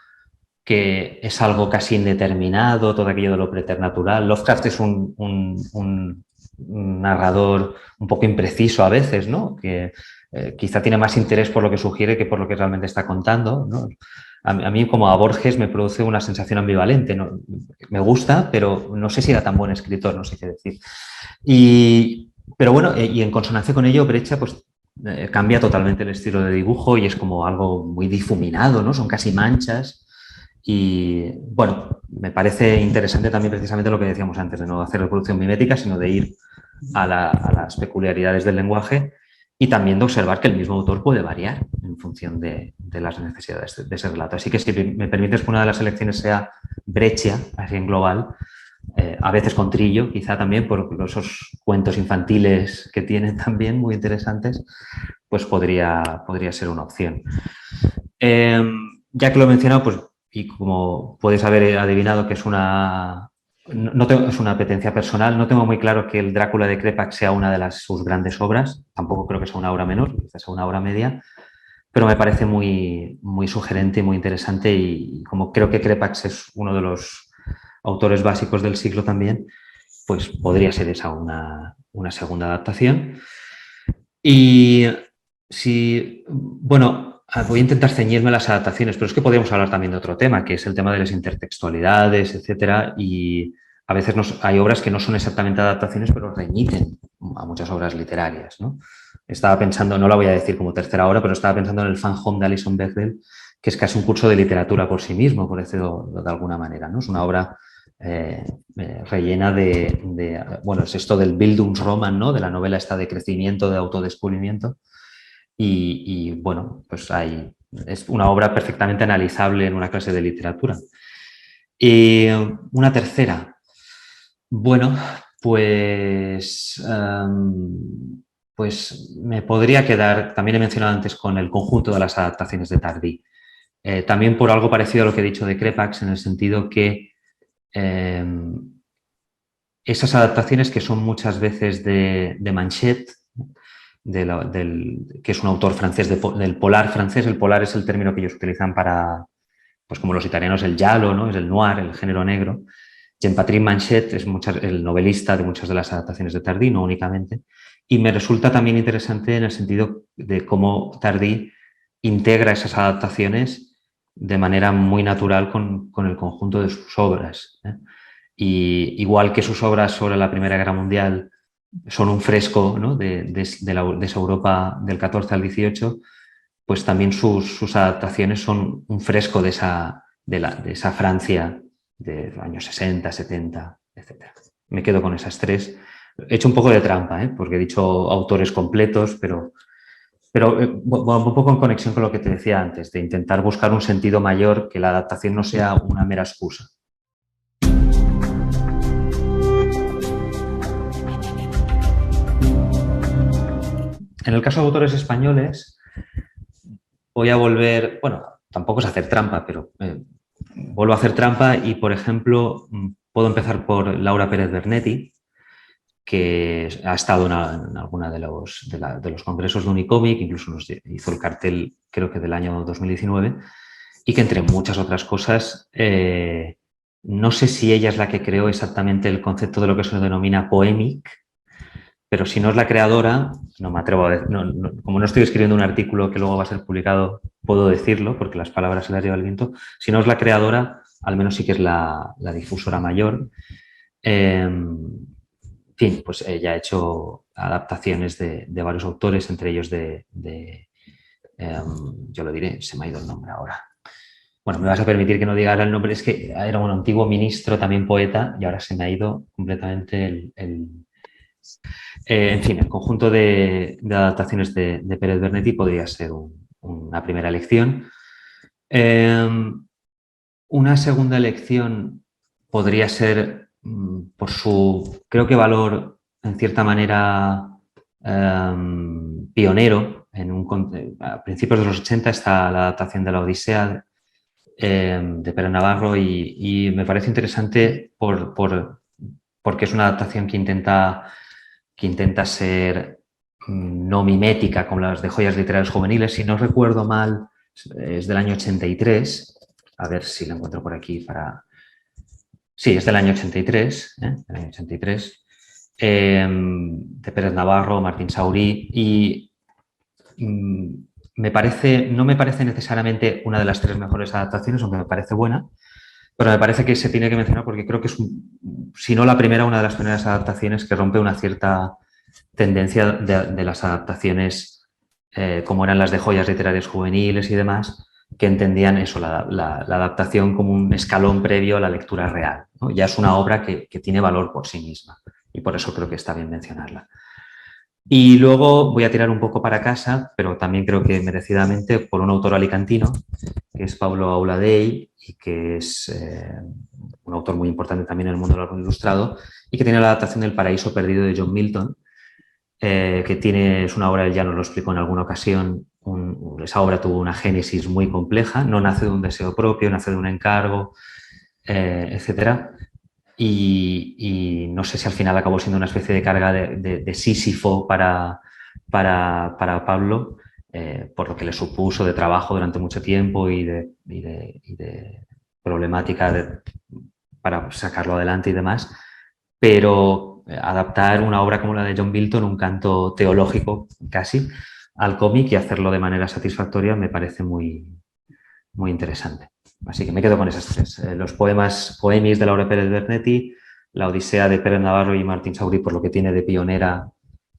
que es algo casi indeterminado, todo aquello de lo preternatural. Lovecraft es un narrador un poco impreciso a veces, ¿no? Que quizá tiene más interés por lo que sugiere que por lo que realmente está contando, ¿no? A mí, como a Borges, me produce una sensación ambivalente, ¿no? Me gusta, pero no sé si era tan buen escritor, no sé qué decir. Pero bueno, y en consonancia con ello, Brecha pues, cambia totalmente el estilo de dibujo y es como algo muy difuminado, ¿no? Son casi manchas. Y bueno, me parece interesante también precisamente lo que decíamos antes, de no hacer reproducción mimética, sino de ir a las peculiaridades del lenguaje y también de observar que el mismo autor puede variar en función de las necesidades de ese relato. Así que si me permites que una de las selecciones sea Breccia, así en global, a veces con Trillo, quizá también por esos cuentos infantiles que tienen también muy interesantes, pues podría ser una opción. Ya que lo he mencionado, pues, y como puedes haber adivinado que es es una apetencia personal, no tengo muy claro que el Drácula de Krepak sea una de sus grandes obras, tampoco creo que sea una obra menor, quizás sea una obra media, pero me parece muy, muy sugerente y muy interesante y como creo que Krepak es uno de los autores básicos del siglo también, pues podría ser esa una segunda adaptación. Y si, bueno, voy a intentar ceñirme a las adaptaciones, pero es que podríamos hablar también de otro tema, que es el tema de las intertextualidades, etcétera, y a veces hay obras que no son exactamente adaptaciones, pero remiten a muchas obras literarias, ¿no? Estaba pensando, no la voy a decir como tercera obra, pero estaba pensando en el Fan Home de Alison Bechdel, que es casi un curso de literatura por sí mismo, por decirlo de alguna manera, ¿no? Es una obra rellena bueno, es esto del Bildungsroman, ¿no? De la novela esta de crecimiento, de autodescubrimiento. Bueno, pues es una obra perfectamente analizable en una clase de literatura. Y una tercera. Bueno, pues, pues me podría quedar, también he mencionado antes, con el conjunto de las adaptaciones de Tardí. También por algo parecido a lo que he dicho de Krepak, en el sentido que esas adaptaciones que son muchas veces de Manchet, que es un autor francés del polar francés. El polar es el término que ellos utilizan para, pues como los italianos, el giallo, ¿no? Es el noir, el género negro. Jean-Patrick Manchet es el novelista de muchas de las adaptaciones de Tardí, no únicamente. Y me resulta también interesante en el sentido de cómo Tardí integra esas adaptaciones de manera muy natural con el conjunto de sus obras, ¿eh? Y igual que sus obras sobre la Primera Guerra Mundial son un fresco, ¿no? de esa Europa del 14 al 18, pues también sus adaptaciones son un fresco de esa Francia de los años 60, 70, etc. Me quedo con esas tres. He hecho un poco de trampa, porque he dicho autores completos, pero un poco en conexión con lo que te decía antes, de intentar buscar un sentido mayor, que la adaptación no sea una mera excusa. En el caso de autores españoles, voy a volver, bueno, tampoco es hacer trampa, pero vuelvo a hacer trampa y, por ejemplo, puedo empezar por Laura Pérez Bernetti, que ha estado en alguna de los congresos de Unicomic, incluso nos hizo el cartel, creo que del año 2019, y que, entre muchas otras cosas, no sé si ella es la que creó exactamente el concepto de lo que se denomina poemic, pero si no es la creadora, no me atrevo a decir, como no estoy escribiendo un artículo que luego va a ser publicado, puedo decirlo, porque las palabras se las lleva el viento. Si no es la creadora, al menos sí que es la difusora mayor. En fin, pues ella ha hecho adaptaciones de varios autores, entre ellos yo lo diré, se me ha ido el nombre ahora. bueno, me vas a permitir que no diga ahora el nombre, es que era un antiguo ministro, también poeta, y ahora se me ha ido completamente en fin, el conjunto de adaptaciones de Pérez Bernetti podría ser una primera elección. Una segunda elección podría ser por su, creo que valor, en cierta manera, pionero. A principios de los 80 está la adaptación de la Odisea de Pere Navarro y me parece interesante porque es una adaptación que intenta ser no mimética como las de Joyas Literarias Juveniles. Si no recuerdo mal, es del año 83. A ver si la encuentro por aquí para... Sí, es del año 83, del año 83, de Pérez Navarro, Martín Saurí, y no me parece necesariamente una de las 3 mejores adaptaciones, aunque me parece buena, pero me parece que se tiene que mencionar porque creo que es, si no la primera, una de las primeras adaptaciones que rompe una cierta tendencia de las adaptaciones como eran las de Joyas Literarias Juveniles y demás, que entendían eso, la adaptación como un escalón previo a la lectura real, ¿no? Ya es una obra que tiene valor por sí misma y por eso creo que está bien mencionarla. Y luego voy a tirar un poco para casa, pero también creo que merecidamente, por un autor alicantino, que es Pablo Auladell, y que es un autor muy importante también en el mundo del arte ilustrado, y que tiene la adaptación del Paraíso Perdido de John Milton, es una obra, él ya nos lo explicó en alguna ocasión, esa obra tuvo una génesis muy compleja, no nace de un deseo propio, nace de un encargo, etcétera. Y no sé si al final acabó siendo una especie de carga de Sísifo para Pablo, por lo que le supuso de trabajo durante mucho tiempo y de problemática para sacarlo adelante y demás, pero adaptar una obra como la de John Milton, un canto teológico casi, al cómic y hacerlo de manera satisfactoria me parece muy, muy interesante. Así que me quedo con esas 3. Los poemis de Laura Pérez Bernetti, la Odisea de Pérez Navarro y Martín Saurí, por lo que tiene de pionera,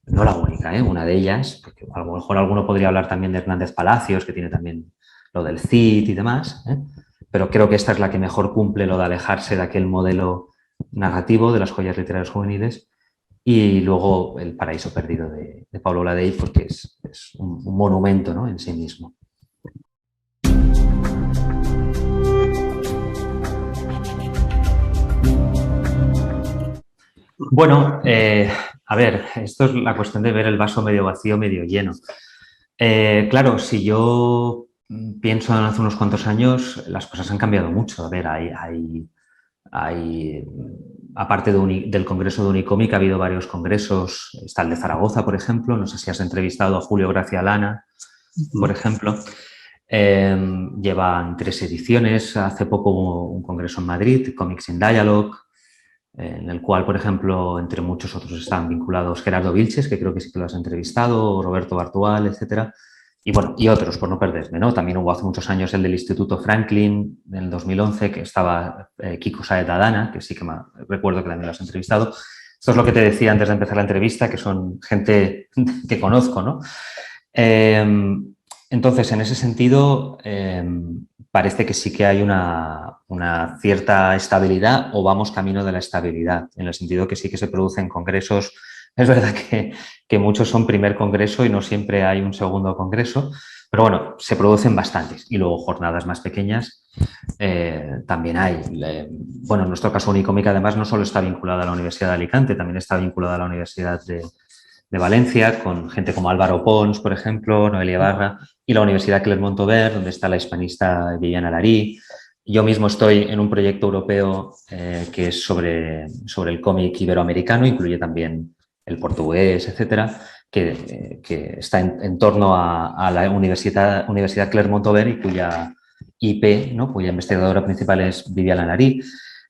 no la única, una de ellas, porque a lo mejor alguno podría hablar también de Hernández Palacios, que tiene también lo del Cid y demás, pero creo que esta es la que mejor cumple lo de alejarse de aquel modelo narrativo de las joyas literarias juveniles. Y luego El Paraíso Perdido de Pablo Auladell, porque es un monumento, ¿no?, en sí mismo. Bueno, a ver, esto es la cuestión de ver el vaso medio vacío, medio lleno. Claro, si yo pienso en hace unos cuantos años, las cosas han cambiado mucho. A ver, aparte del Congreso de Unicomic, ha habido varios congresos. Está el de Zaragoza, por ejemplo. No sé si has entrevistado a Julio Gracia Lana, por ejemplo. Llevan 3 ediciones. Hace poco hubo un congreso en Madrid, Comics in Dialogue, en el cual, por ejemplo, entre muchos otros están vinculados Gerardo Vilches, que creo que sí que lo has entrevistado, Roberto Bartual, etcétera. Y bueno, y otros, por no perderme, ¿no? También hubo hace muchos años el del Instituto Franklin, en el 2011, que estaba Kiko Sáez Adana, que sí que recuerdo que también lo has entrevistado. Esto es lo que te decía antes de empezar la entrevista, que son gente que conozco, ¿no? Entonces, en ese sentido, parece que sí que hay una cierta estabilidad o vamos camino de la estabilidad, en el sentido que sí que se producen congresos. Es verdad que muchos son primer congreso y no siempre hay un segundo congreso, pero bueno, se producen bastantes. Y luego jornadas más pequeñas también hay. Bueno, en nuestro caso Unicomic además no solo está vinculada a la Universidad de Alicante, también está vinculada a la Universidad de Valencia, con gente como Álvaro Pons, por ejemplo, Noelia Barra, y la Universidad Clermont-Auvergne, donde está la hispanista Viviana Larí. Yo mismo estoy en un proyecto europeo que es sobre el cómic iberoamericano, incluye también el portugués, etcétera, que está en torno a la Universidad Clermont-Auvergne y cuya IP, ¿no?, cuya investigadora principal es Viviana Larí.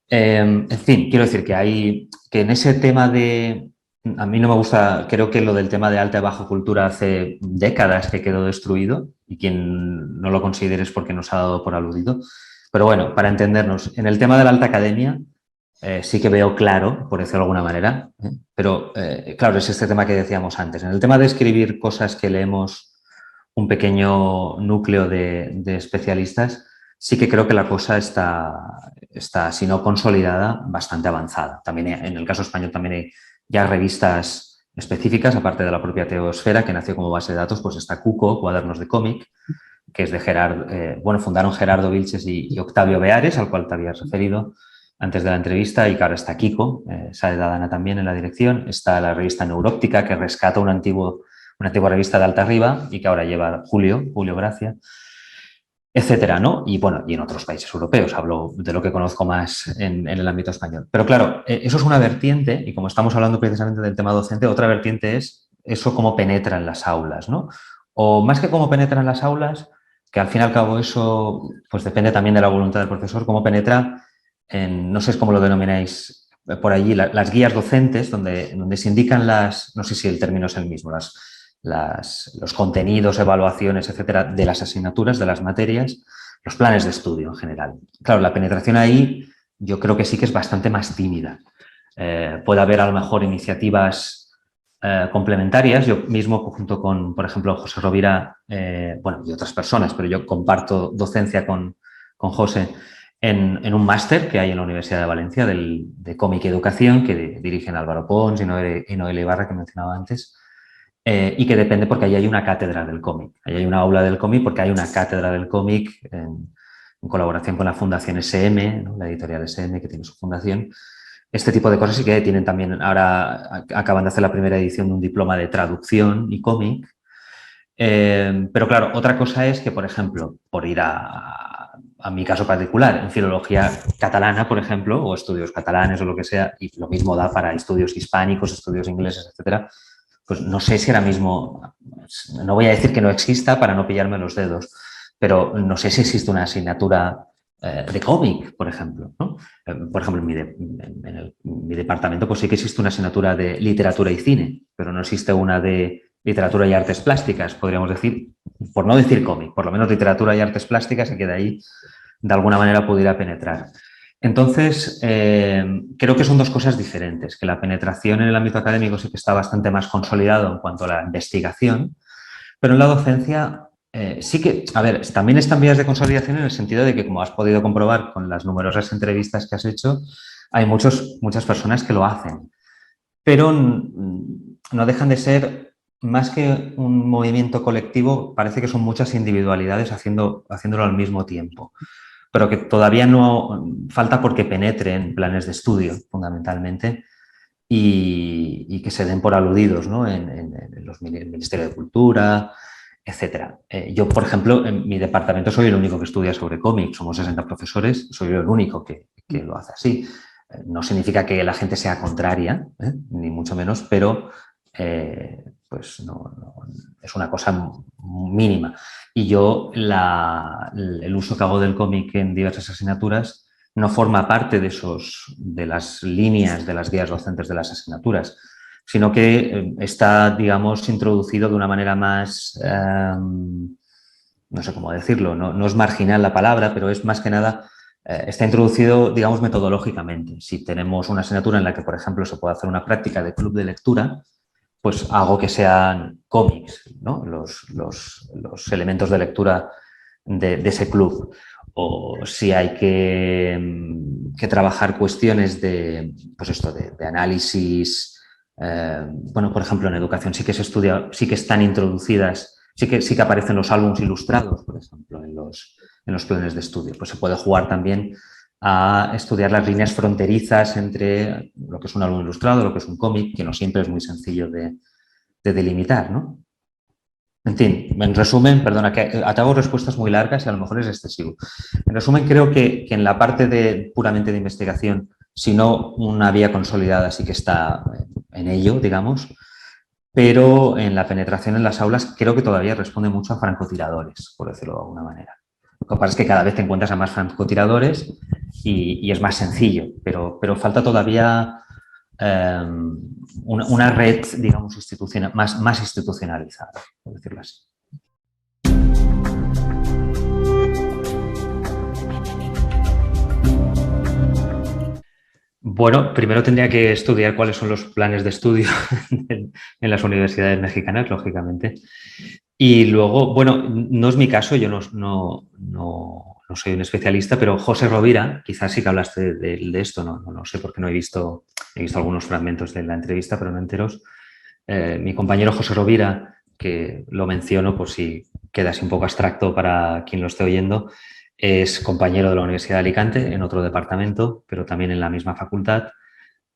En fin, quiero decir que en ese tema a mí no me gusta, creo que lo del tema de alta y baja cultura hace décadas que quedó destruido y quien no lo considere es porque nos ha dado por aludido. Pero bueno, para entendernos, en el tema de la alta academia sí que veo claro, por decirlo de alguna manera, pero claro, es este tema que decíamos antes. En el tema de escribir cosas que leemos un pequeño núcleo de especialistas, sí que creo que la cosa está, si no consolidada, bastante avanzada. También en el caso español también hay ya revistas específicas, aparte de la propia Teosfera, que nació como base de datos, pues está Cuco, Cuadernos de Cómic, que es de fundaron Gerardo Vilches y Octavio Beares, al cual te habías referido antes de la entrevista, y que ahora está Kiko, Saed Adana también en la dirección. Está la revista Neuróptica, que rescata una antigua revista de Alta Riba y que ahora lleva Julio Gracia, etcétera, ¿no? Y bueno, y en otros países europeos, hablo de lo que conozco más en el ámbito español. Pero claro, eso es una vertiente, y como estamos hablando precisamente del tema docente, otra vertiente es eso cómo penetra en las aulas, ¿no? O más que cómo penetra en las aulas, que al fin y al cabo eso pues depende también de la voluntad del profesor, cómo penetra en, no sé cómo lo denomináis por allí, las guías docentes, donde se indican no sé si el término es el mismo, los contenidos, evaluaciones, etcétera, de las asignaturas, de las materias, los planes de estudio en general. Claro, la penetración ahí yo creo que sí que es bastante más tímida. Puede haber a lo mejor iniciativas complementarias. Yo mismo, junto con, por ejemplo, José Rovira, y otras personas, pero yo comparto docencia con José en un máster que hay en la Universidad de Valencia de cómic y educación, que dirigen Álvaro Pons y Noelia Ibarra, que mencionaba antes. Y que depende porque ahí hay una cátedra del cómic. Ahí hay una aula del cómic porque hay una cátedra del cómic en colaboración con la Fundación SM, ¿no? La editorial SM, que tiene su fundación. Este tipo de cosas sí que tienen también, ahora acaban de hacer la primera edición de un diploma de traducción y cómic. Pero claro, otra cosa es que, por ejemplo, por ir a mi caso particular, en filología catalana, por ejemplo, o estudios catalanes o lo que sea, y lo mismo da para estudios hispánicos, estudios ingleses, etcétera, pues no sé si ahora mismo, no voy a decir que no exista para no pillarme los dedos, pero no sé si existe una asignatura de cómic, por ejemplo, ¿no? Por ejemplo, en mi departamento pues sí que existe una asignatura de literatura y cine, pero no existe una de literatura y artes plásticas, podríamos decir, por no decir cómic, por lo menos literatura y artes plásticas, y que de ahí de alguna manera pudiera penetrar. Entonces, creo que son dos cosas diferentes, que la penetración en el ámbito académico sí que está bastante más consolidado en cuanto a la investigación, pero en la docencia sí que, a ver, también están vías de consolidación en el sentido de que, como has podido comprobar con las numerosas entrevistas que has hecho, hay muchas personas que lo hacen, pero no dejan de ser, más que un movimiento colectivo, parece que son muchas individualidades haciéndolo al mismo tiempo, pero que todavía no falta porque penetren planes de estudio, fundamentalmente, y que se den por aludidos, ¿no? en el Ministerio de Cultura, etcétera. Yo, por ejemplo, en mi departamento soy el único que estudia sobre cómics, somos 60 profesores, soy yo el único que lo hace así. No significa que la gente sea contraria, ni mucho menos, pero pues no, es una cosa mínima. Y yo el uso que hago del cómic en diversas asignaturas no forma parte de las líneas de las guías docentes de las asignaturas, sino que está, digamos, introducido de una manera más, no sé cómo decirlo, no es marginal la palabra, pero es más que nada, está introducido, digamos, metodológicamente. Si tenemos una asignatura en la que, por ejemplo, se puede hacer una práctica de club de lectura, pues hago que sean cómics, ¿no? Los elementos de lectura de ese club. O si hay que trabajar cuestiones de análisis. Por ejemplo, en educación sí que se estudia, sí que están introducidas, sí que aparecen los álbumes ilustrados, por ejemplo, en los planes de estudio. Pues se puede jugar también a estudiar las líneas fronterizas entre lo que es un álbum ilustrado, lo que es un cómic, que no siempre es muy sencillo de delimitar, ¿no? En fin, en resumen, perdona, que te hago respuestas muy largas y a lo mejor es excesivo. En resumen, creo que en la parte puramente de investigación, si no una vía consolidada, sí que está en ello, digamos, pero en la penetración en las aulas creo que todavía responde mucho a francotiradores, por decirlo de alguna manera. Lo que pasa es que cada vez te encuentras a más francotiradores y es más sencillo, pero falta todavía una red, digamos, institucional, más institucionalizada, por decirlo así. Bueno, primero tendría que estudiar cuáles son los planes de estudio en las universidades mexicanas, lógicamente. Y luego, bueno, no es mi caso, yo no no soy un especialista, pero José Rovira, quizás sí que hablaste de esto, no sé porque no he visto algunos fragmentos de la entrevista, pero no enteros. Mi compañero José Rovira, que lo menciono por si queda así un poco abstracto para quien lo esté oyendo, es compañero de la Universidad de Alicante en otro departamento, pero también en la misma facultad,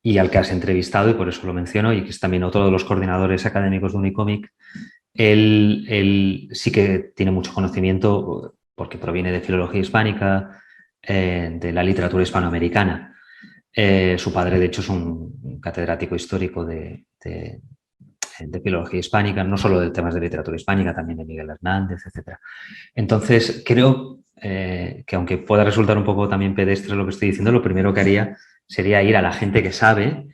y al que has entrevistado, y por eso lo menciono, y que es también otro de los coordinadores académicos de Unicomic. Él sí que tiene mucho conocimiento porque proviene de filología hispánica, de la literatura hispanoamericana. Su padre, de hecho, es un catedrático histórico de filología hispánica, no solo de temas de literatura hispánica, también de Miguel Hernández, etc. Entonces, creo que aunque pueda resultar un poco también pedestre lo que estoy diciendo, lo primero que haría sería ir a la gente que sabe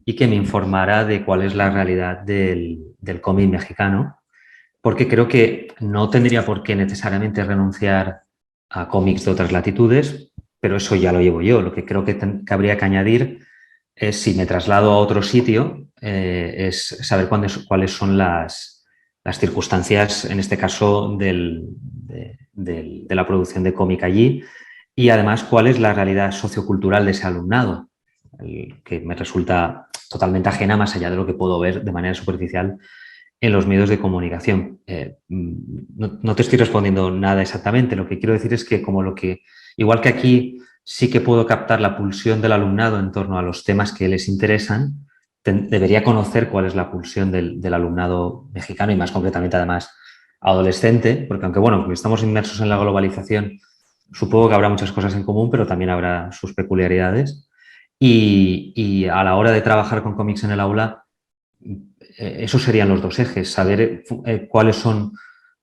y que me informara de cuál es la realidad del cómic mexicano, porque creo que no tendría por qué necesariamente renunciar a cómics de otras latitudes, pero eso ya lo llevo yo. Lo que creo que habría que añadir es, si me traslado a otro sitio, es saber cuáles son las circunstancias, en este caso, de la producción de cómic allí, y además cuál es la realidad sociocultural de ese alumnado, que me resulta totalmente ajena, más allá de lo que puedo ver de manera superficial en los medios de comunicación. No te estoy respondiendo nada exactamente. Lo que quiero decir es que igual que aquí sí que puedo captar la pulsión del alumnado en torno a los temas que les interesan, debería conocer cuál es la pulsión del alumnado mexicano y más concretamente además adolescente, porque aunque bueno, estamos inmersos en la globalización, supongo que habrá muchas cosas en común, pero también habrá sus peculiaridades. Y a la hora de trabajar con cómics en el aula, esos serían los dos ejes, saber cuáles son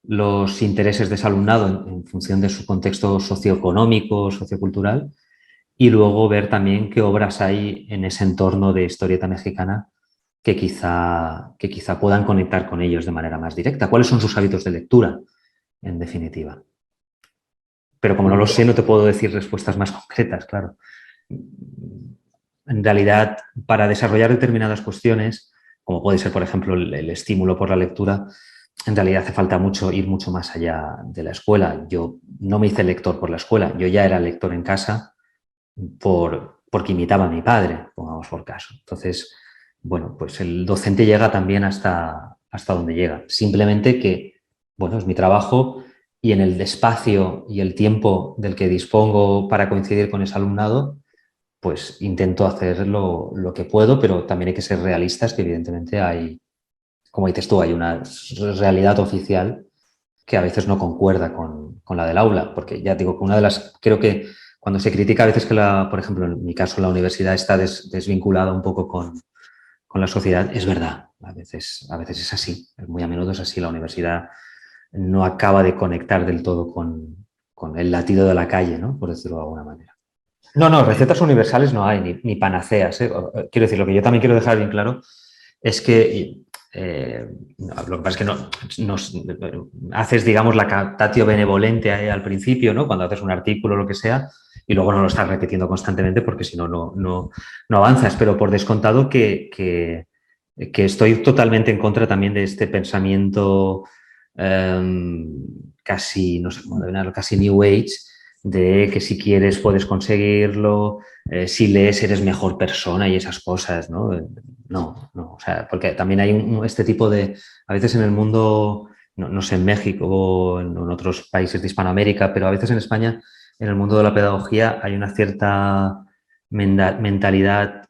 los intereses de ese alumnado en función de su contexto socioeconómico, sociocultural, y luego ver también qué obras hay en ese entorno de historieta mexicana que quizá puedan conectar con ellos de manera más directa. ¿Cuáles son sus hábitos de lectura, en definitiva? Pero como no lo sé, no te puedo decir respuestas más concretas, claro. En realidad, para desarrollar determinadas cuestiones, como puede ser, por ejemplo, el estímulo por la lectura, en realidad hace falta ir mucho más allá de la escuela. Yo no me hice lector por la escuela, yo ya era lector en casa porque imitaba a mi padre, pongamos por caso. Entonces, bueno, pues el docente llega también hasta donde llega. Simplemente que, bueno, es mi trabajo y en el espacio y el tiempo del que dispongo para coincidir con ese alumnado, pues intento hacer lo que puedo, pero también hay que ser realistas, que evidentemente hay, como dices tú, hay una realidad oficial que a veces no concuerda con la del aula, porque ya digo que creo que cuando se critica a veces que, por ejemplo, en mi caso, la universidad está desvinculada un poco con la sociedad, es verdad, a veces es así, muy a menudo es así, la universidad no acaba de conectar del todo con el latido de la calle, ¿no? Por decirlo de alguna manera. No, recetas universales no hay, ni panaceas. Quiero decir, lo que yo también quiero dejar bien claro es que lo que pasa es que haces, digamos, la captatio benevolente al principio, ¿no? Cuando haces un artículo o lo que sea, y luego no lo estás repitiendo constantemente porque si no, no avanzas. Pero por descontado que estoy totalmente en contra también de este pensamiento casi, no sé cómo denominarlo, casi New Age, de que si quieres puedes conseguirlo, si lees eres mejor persona y esas cosas, ¿no? No, o sea, porque también hay este tipo de, a veces en el mundo, no sé, en México o en otros países de Hispanoamérica, pero a veces en España, en el mundo de la pedagogía, hay una cierta mentalidad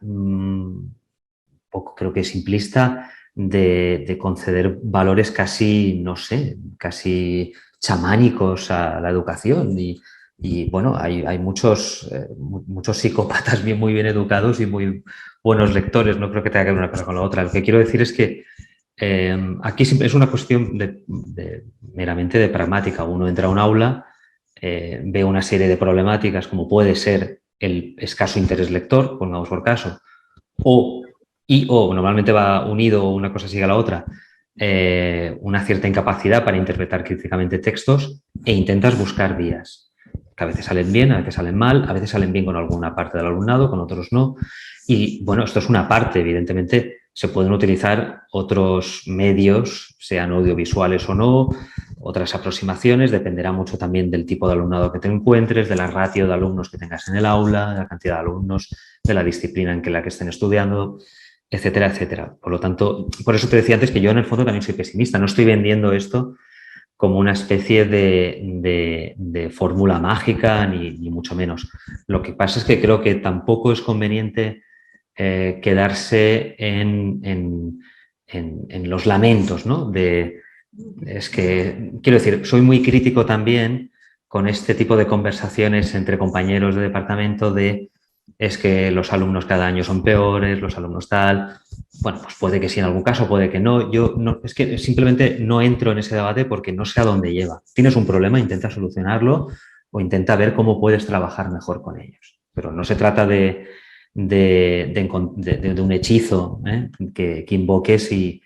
poco, creo que simplista, de conceder valores casi, no sé, casi chamánicos a la educación y bueno, hay muchos psicópatas muy bien educados y muy buenos lectores. No creo que tenga que ver una cosa con la otra. Lo que quiero decir es que aquí es una cuestión meramente de pragmática. Uno entra a un aula, ve una serie de problemáticas como puede ser el escaso interés lector, pongamos por caso, o normalmente va unido, una cosa sigue a la otra, una cierta incapacidad para interpretar críticamente textos e intentas buscar vías que a veces salen bien, a veces salen mal, a veces salen bien con alguna parte del alumnado, con otros no. Y bueno, esto es una parte, evidentemente se pueden utilizar otros medios, sean audiovisuales o no, otras aproximaciones, dependerá mucho también del tipo de alumnado que te encuentres, de la ratio de alumnos que tengas en el aula, de la cantidad de alumnos, de la disciplina en la que estén estudiando, etcétera, etcétera. Por lo tanto, por eso te decía antes que yo en el fondo también soy pesimista. No estoy vendiendo esto como una especie de fórmula mágica, ni mucho menos. Lo que pasa es que creo que tampoco es conveniente quedarse en los lamentos, ¿no? Es que, quiero decir, soy muy crítico también con este tipo de conversaciones entre compañeros de departamento es que los alumnos cada año son peores, los alumnos tal. Bueno, pues puede que sí en algún caso, puede que no. Yo no, es que simplemente no entro en ese debate porque no sé a dónde lleva. Tienes un problema, intenta solucionarlo o intenta ver cómo puedes trabajar mejor con ellos. Pero no se trata de un hechizo que invoques y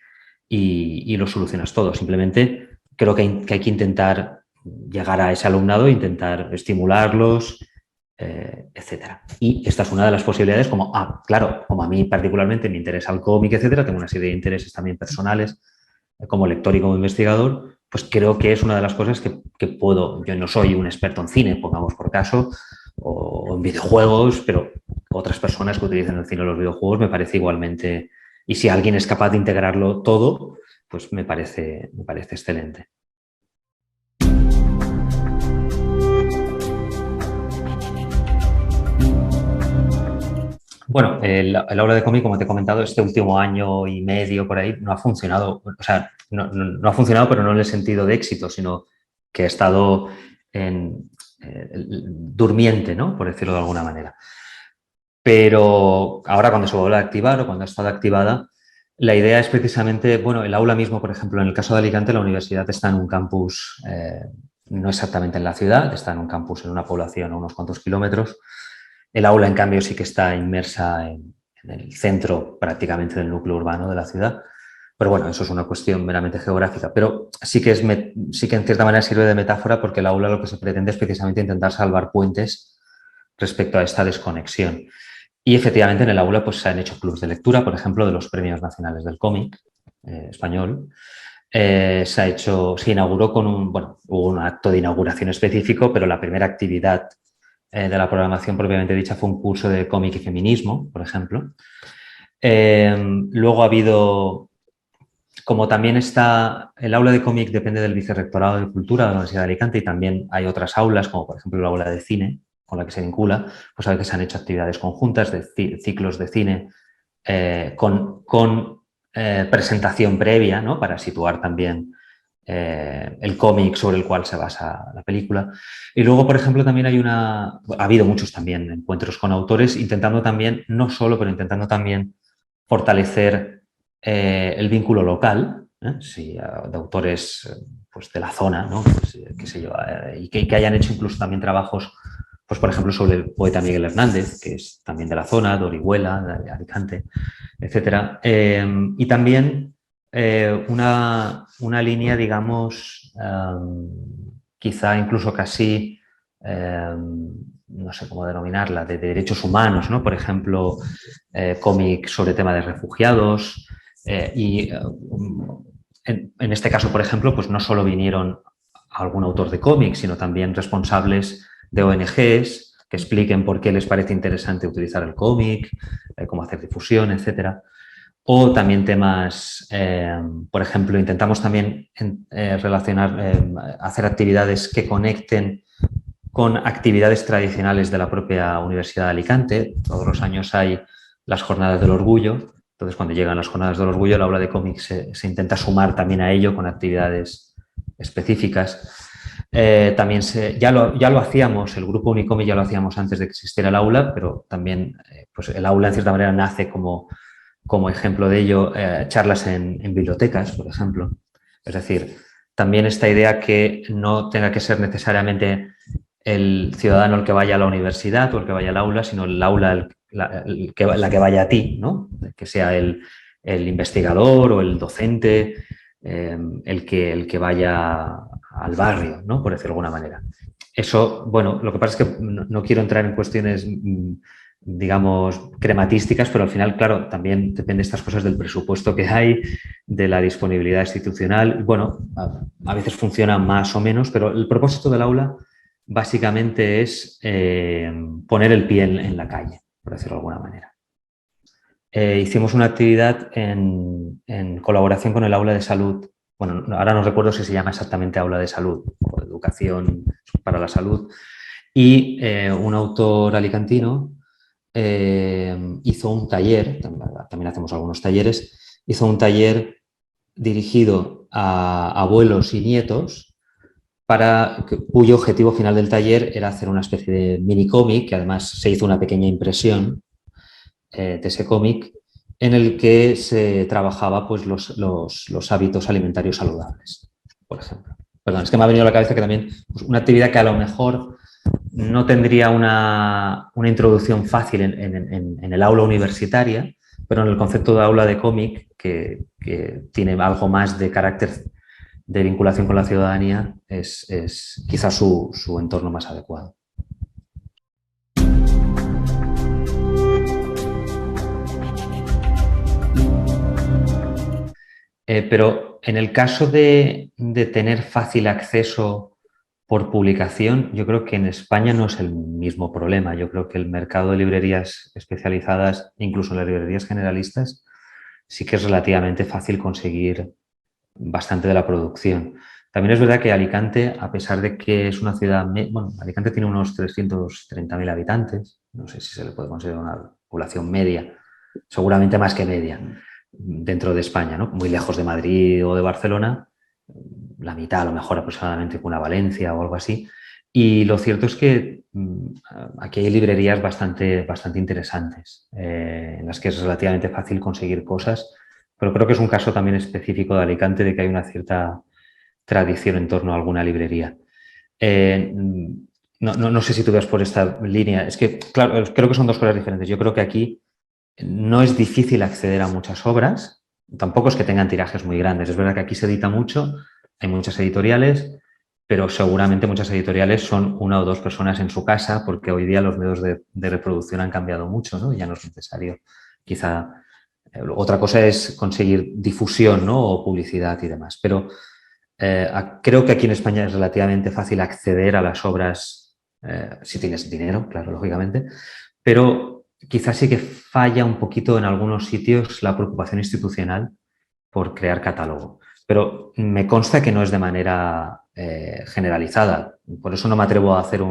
lo solucionas todo. Simplemente creo que hay que intentar llegar a ese alumnado, intentar estimularlos, etcétera. Y esta es una de las posibilidades, claro, como a mí particularmente me interesa el cómic, etcétera, tengo una serie de intereses también personales como lector y como investigador, pues creo que es una de las cosas que puedo. Yo no soy un experto en cine, pongamos por caso, o en videojuegos, pero otras personas que utilizan el cine o los videojuegos me parece igualmente. Y si alguien es capaz de integrarlo todo, pues me parece excelente. Bueno, el aula de cómic, como te he comentado, este último año y medio por ahí no ha funcionado. O sea, no ha funcionado, pero no en el sentido de éxito, sino que ha estado durmiente, ¿no? Por decirlo de alguna manera. Pero ahora cuando se vuelve a activar o cuando ha estado activada, la idea es precisamente, bueno, el aula mismo, por ejemplo, en el caso de Alicante, la universidad está en un campus, no exactamente en la ciudad, está en un campus en una población a unos cuantos kilómetros. El aula, en cambio, sí que está inmersa en el centro prácticamente del núcleo urbano de la ciudad. Pero bueno, eso es una cuestión meramente geográfica. Pero sí que en cierta manera sirve de metáfora porque el aula lo que se pretende es precisamente intentar salvar puentes respecto a esta desconexión. Y efectivamente en el aula pues, se han hecho clubs de lectura, por ejemplo, de los Premios Nacionales del Cómic español. Se inauguró hubo un acto de inauguración específico, pero la primera actividad de la programación propiamente dicha fue un curso de cómic y feminismo, por ejemplo. Luego ha habido, como también está, el aula de cómic depende del Vicerrectorado de Cultura de la Universidad de Alicante y también hay otras aulas, como por ejemplo el aula de cine, con la que se vincula, pues a veces se han hecho actividades conjuntas de ciclos de cine con presentación previa, ¿no? Para situar también el cómic sobre el cual se basa la película. Y luego, por ejemplo, también ha habido muchos también encuentros con autores, intentando también, no solo, pero intentando también fortalecer el vínculo local, sí, de autores pues, de la zona, ¿no? Pues, qué sé yo, y que hayan hecho incluso también trabajos, pues, por ejemplo, sobre el poeta Miguel Hernández, que es también de la zona, de Orihuela, de Alicante, etcétera. Y también una línea, digamos, quizá incluso casi, no sé cómo denominarla, de derechos humanos, ¿no? Por ejemplo, cómic sobre tema de refugiados en este caso, por ejemplo, pues no solo vinieron algún autor de cómic, sino también responsables de ONGs que expliquen por qué les parece interesante utilizar el cómic, cómo hacer difusión, etcétera. O también temas, por ejemplo, intentamos también hacer actividades que conecten con actividades tradicionales de la propia Universidad de Alicante. Todos los años hay las Jornadas del Orgullo. Entonces, cuando llegan las Jornadas del Orgullo, la aula de cómic se intenta sumar también a ello con actividades específicas. También ya lo hacíamos, el grupo Unicómic ya lo hacíamos antes de que existiera el aula, pero también pues el aula en cierta manera nace como ejemplo de ello, charlas en bibliotecas, por ejemplo. Es decir, también esta idea que no tenga que ser necesariamente el ciudadano el que vaya a la universidad o el que vaya al aula, sino el aula la que vaya a ti, ¿no? Que sea el investigador o el docente el que vaya al barrio, ¿no? Por decirlo de alguna manera. Eso, bueno, lo que pasa es que no quiero entrar en cuestiones digamos, crematísticas, pero al final, claro, también depende de estas cosas del presupuesto que hay, de la disponibilidad institucional. Bueno, a veces funciona más o menos, pero el propósito del aula básicamente es poner el pie en la calle, por decirlo de alguna manera. Hicimos una actividad en colaboración con el aula de salud. Bueno, ahora no recuerdo si se llama exactamente aula de salud o educación para la salud. Y un autor alicantino hizo un taller, también hacemos algunos talleres, hizo un taller dirigido a abuelos y nietos cuyo objetivo final del taller era hacer una especie de mini cómic, que además se hizo una pequeña impresión de ese cómic en el que se trabajaba pues, los hábitos alimentarios saludables, por ejemplo. Perdón, es que me ha venido a la cabeza que también pues, una actividad que a lo mejor no tendría una introducción fácil en el aula universitaria, pero en el concepto de aula de cómic, que tiene algo más de carácter de vinculación con la ciudadanía, es quizás su entorno más adecuado. Pero en el caso de tener fácil acceso por publicación, yo creo que en España no es el mismo problema. Yo creo que el mercado de librerías especializadas, incluso en las librerías generalistas, sí que es relativamente fácil conseguir bastante de la producción. También es verdad que Alicante, a pesar de que es una ciudad... Bueno, Alicante tiene unos 330.000 habitantes. No sé si se le puede considerar una población media. Seguramente más que media dentro de España, ¿no? Muy lejos de Madrid o de Barcelona, la mitad a lo mejor aproximadamente con una Valencia o algo así. Y lo cierto es que aquí hay librerías bastante interesantes, en las que es relativamente fácil conseguir cosas, pero creo que es un caso también específico de Alicante de que hay una cierta tradición en torno a alguna librería. No sé si tú ves por esta línea. Es que, claro, creo que son dos cosas diferentes. Yo creo que aquí no es difícil acceder a muchas obras, tampoco es que tengan tirajes muy grandes. Es verdad que aquí se edita mucho, hay muchas editoriales, pero seguramente muchas editoriales son una o dos personas en su casa, porque hoy día los medios de reproducción han cambiado mucho, ¿no? Ya no es necesario. Quizá otra cosa es conseguir difusión, ¿no? O publicidad y demás. Pero creo que aquí en España es relativamente fácil acceder a las obras, si tienes dinero, claro, lógicamente, pero quizás sí que falla un poquito en algunos sitios la preocupación institucional por crear catálogo. Pero me consta que no es de manera generalizada. Por eso no me atrevo a hacer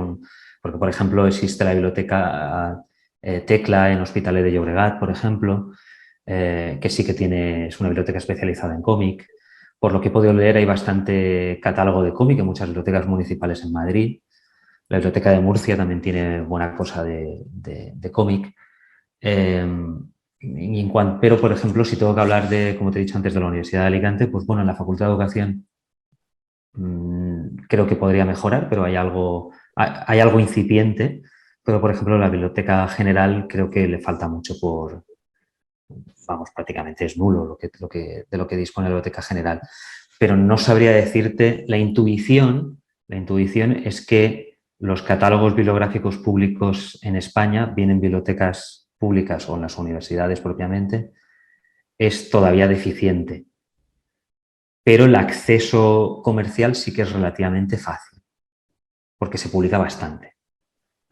porque, por ejemplo, existe la biblioteca Tecla en Hospitalet de Llobregat, por ejemplo, que sí que es una biblioteca especializada en cómic. Por lo que he podido leer, hay bastante catálogo de cómic en muchas bibliotecas municipales en Madrid. La Biblioteca de Murcia también tiene buena cosa de cómic. Pero, por ejemplo, si tengo que hablar como te he dicho antes, de la Universidad de Alicante, pues bueno, en la Facultad de Educación creo que podría mejorar, pero hay algo incipiente. Pero, por ejemplo, en la Biblioteca General creo que le falta mucho prácticamente es nulo de lo que dispone la Biblioteca General. Pero no sabría decirte, la intuición es que los catálogos bibliográficos públicos en España, bien en bibliotecas públicas o en las universidades propiamente, es todavía deficiente. Pero el acceso comercial sí que es relativamente fácil, porque se publica bastante.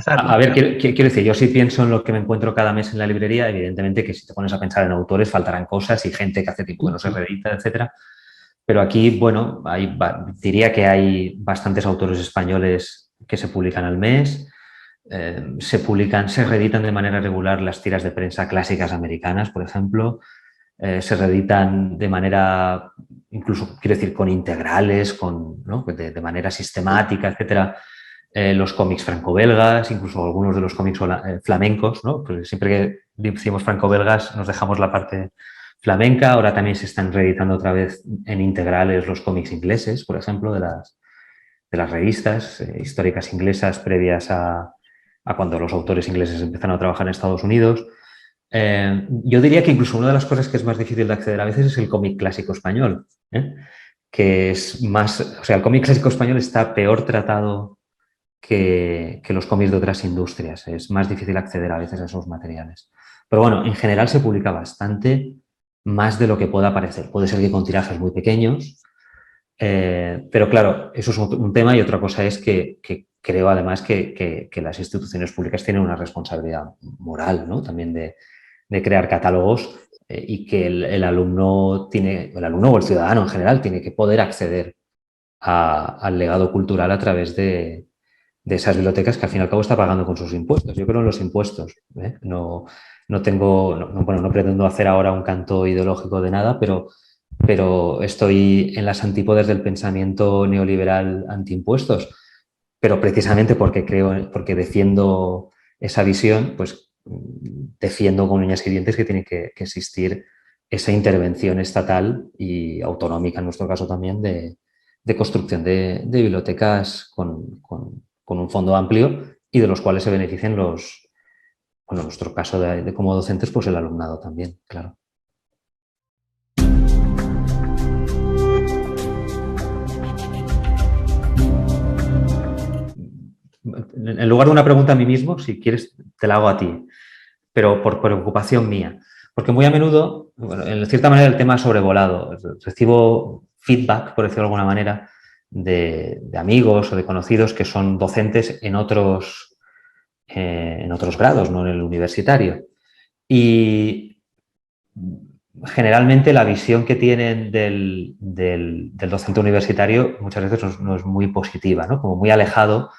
A ver, quiero decir, yo sí pienso en lo que me encuentro cada mes en la librería, evidentemente que si te pones a pensar en autores faltarán cosas y gente que hace tiempo que no se reedita, etcétera. Pero aquí, bueno, diría que hay bastantes autores españoles que se publican al mes. Se reeditan de manera regular las tiras de prensa clásicas americanas, por ejemplo. Se reeditan de manera, incluso, quiero decir, con integrales, ¿no? de manera sistemática, etcétera. Los cómics franco-belgas, incluso algunos de los cómics flamencos, ¿no? Pues siempre que decimos franco-belgas nos dejamos la parte flamenca. Ahora también se están reeditando otra vez en integrales los cómics ingleses, por ejemplo, de las revistas históricas inglesas previas a cuando los autores ingleses empezaron a trabajar en Estados Unidos. Yo diría que incluso una de las cosas que es más difícil de acceder a veces es el cómic clásico español, que es más... O sea, el cómic clásico español está peor tratado que los cómics de otras industrias. Es más difícil acceder a veces a esos materiales. Pero bueno, en general se publica bastante, más de lo que pueda parecer. Puede ser que con tirajes muy pequeños, pero claro, eso es un tema, y otra cosa es que creo además que las instituciones públicas tienen una responsabilidad moral, ¿no? También de crear catálogos, y que el alumno o el ciudadano en general tiene que poder acceder al legado cultural a través de esas bibliotecas, que al fin y al cabo está pagando con sus impuestos. Yo creo en los impuestos, ¿eh? No pretendo hacer ahora un canto ideológico de nada, pero estoy en las antípodas del pensamiento neoliberal antiimpuestos. Pero precisamente porque defiendo esa visión, pues defiendo con uñas y dientes que tiene que existir esa intervención estatal y autonómica, en nuestro caso también, de construcción de bibliotecas con un fondo amplio, y de los cuales se benefician en nuestro caso de como docentes, pues el alumnado también, claro. En lugar de una pregunta a mí mismo, si quieres, te la hago a ti, pero por preocupación mía. Porque muy a menudo, bueno, en cierta manera el tema ha sobrevolado. Recibo feedback, por decirlo de alguna manera, de amigos o de conocidos que son docentes en otros grados, no en el universitario. Y generalmente la visión que tienen del docente universitario muchas veces no es muy positiva, ¿no? Como muy alejado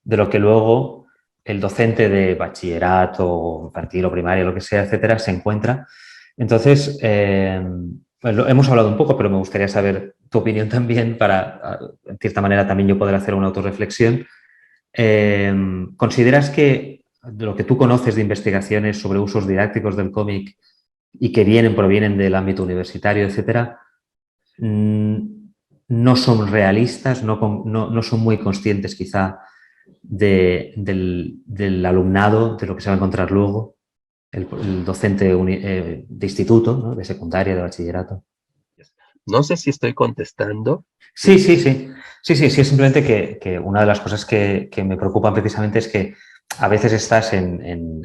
de lo que luego el docente de bachillerato, infantil o primaria, lo que sea, etcétera, se encuentra. Entonces, hemos hablado un poco, pero me gustaría saber tu opinión también para, en cierta manera, también yo poder hacer una autorreflexión. ¿Consideras que de lo que tú conoces de investigaciones sobre usos didácticos del cómic y que provienen del ámbito universitario, etcétera, no son realistas, no son muy conscientes quizá del alumnado, de lo que se va a encontrar luego, el docente de instituto, ¿no? De secundaria, de bachillerato? No sé si estoy contestando. Sí, es simplemente que una de las cosas que me preocupan precisamente es que a veces estás en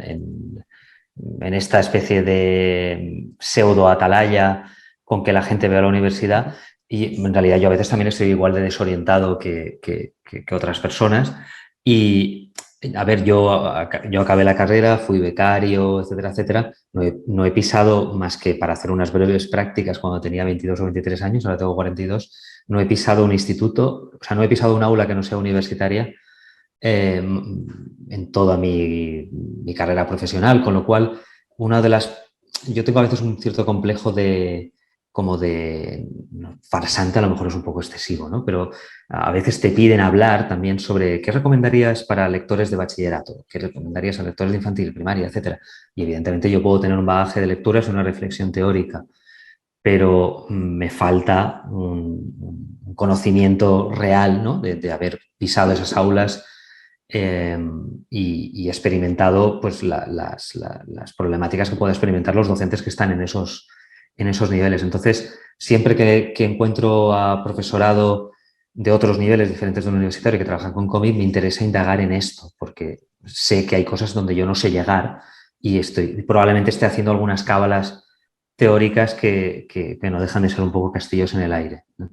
esta especie de pseudo atalaya con que la gente ve a la universidad, y en realidad yo a veces también estoy igual de desorientado que otras personas. Y a ver, yo acabé la carrera, fui becario, etcétera, etcétera. No he pisado más que para hacer unas breves prácticas cuando tenía 22 o 23 años, ahora tengo 42. No he pisado un instituto, o sea, no he pisado un aula que no sea universitaria en toda mi carrera profesional, con lo cual yo tengo a veces un cierto complejo farsante, a lo mejor es un poco excesivo, ¿no? Pero a veces te piden hablar también sobre qué recomendarías para lectores de bachillerato, qué recomendarías a lectores de infantil, primaria, etcétera. Y evidentemente yo puedo tener un bagaje de lecturas y una reflexión teórica, pero me falta un conocimiento real, ¿no? de haber pisado esas aulas y experimentado pues, las problemáticas que pueden experimentar los docentes que están en esos niveles. Entonces, siempre que encuentro a profesorado de otros niveles diferentes de un universitario que trabajan con cómic, me interesa indagar en esto, porque sé que hay cosas donde yo no sé llegar y probablemente esté haciendo algunas cábalas teóricas que no dejan de ser un poco castillos en el aire, ¿no?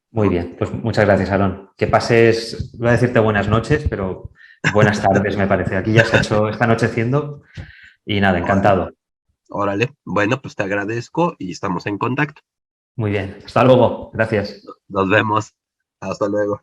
Muy bien, pues muchas gracias, Aarón. Que pases, voy a decirte buenas noches, pero buenas tardes me parece. Aquí ya está anocheciendo y nada, encantado. Órale, bueno, pues te agradezco y estamos en contacto. Muy bien, hasta luego, gracias. Nos vemos. Hasta luego.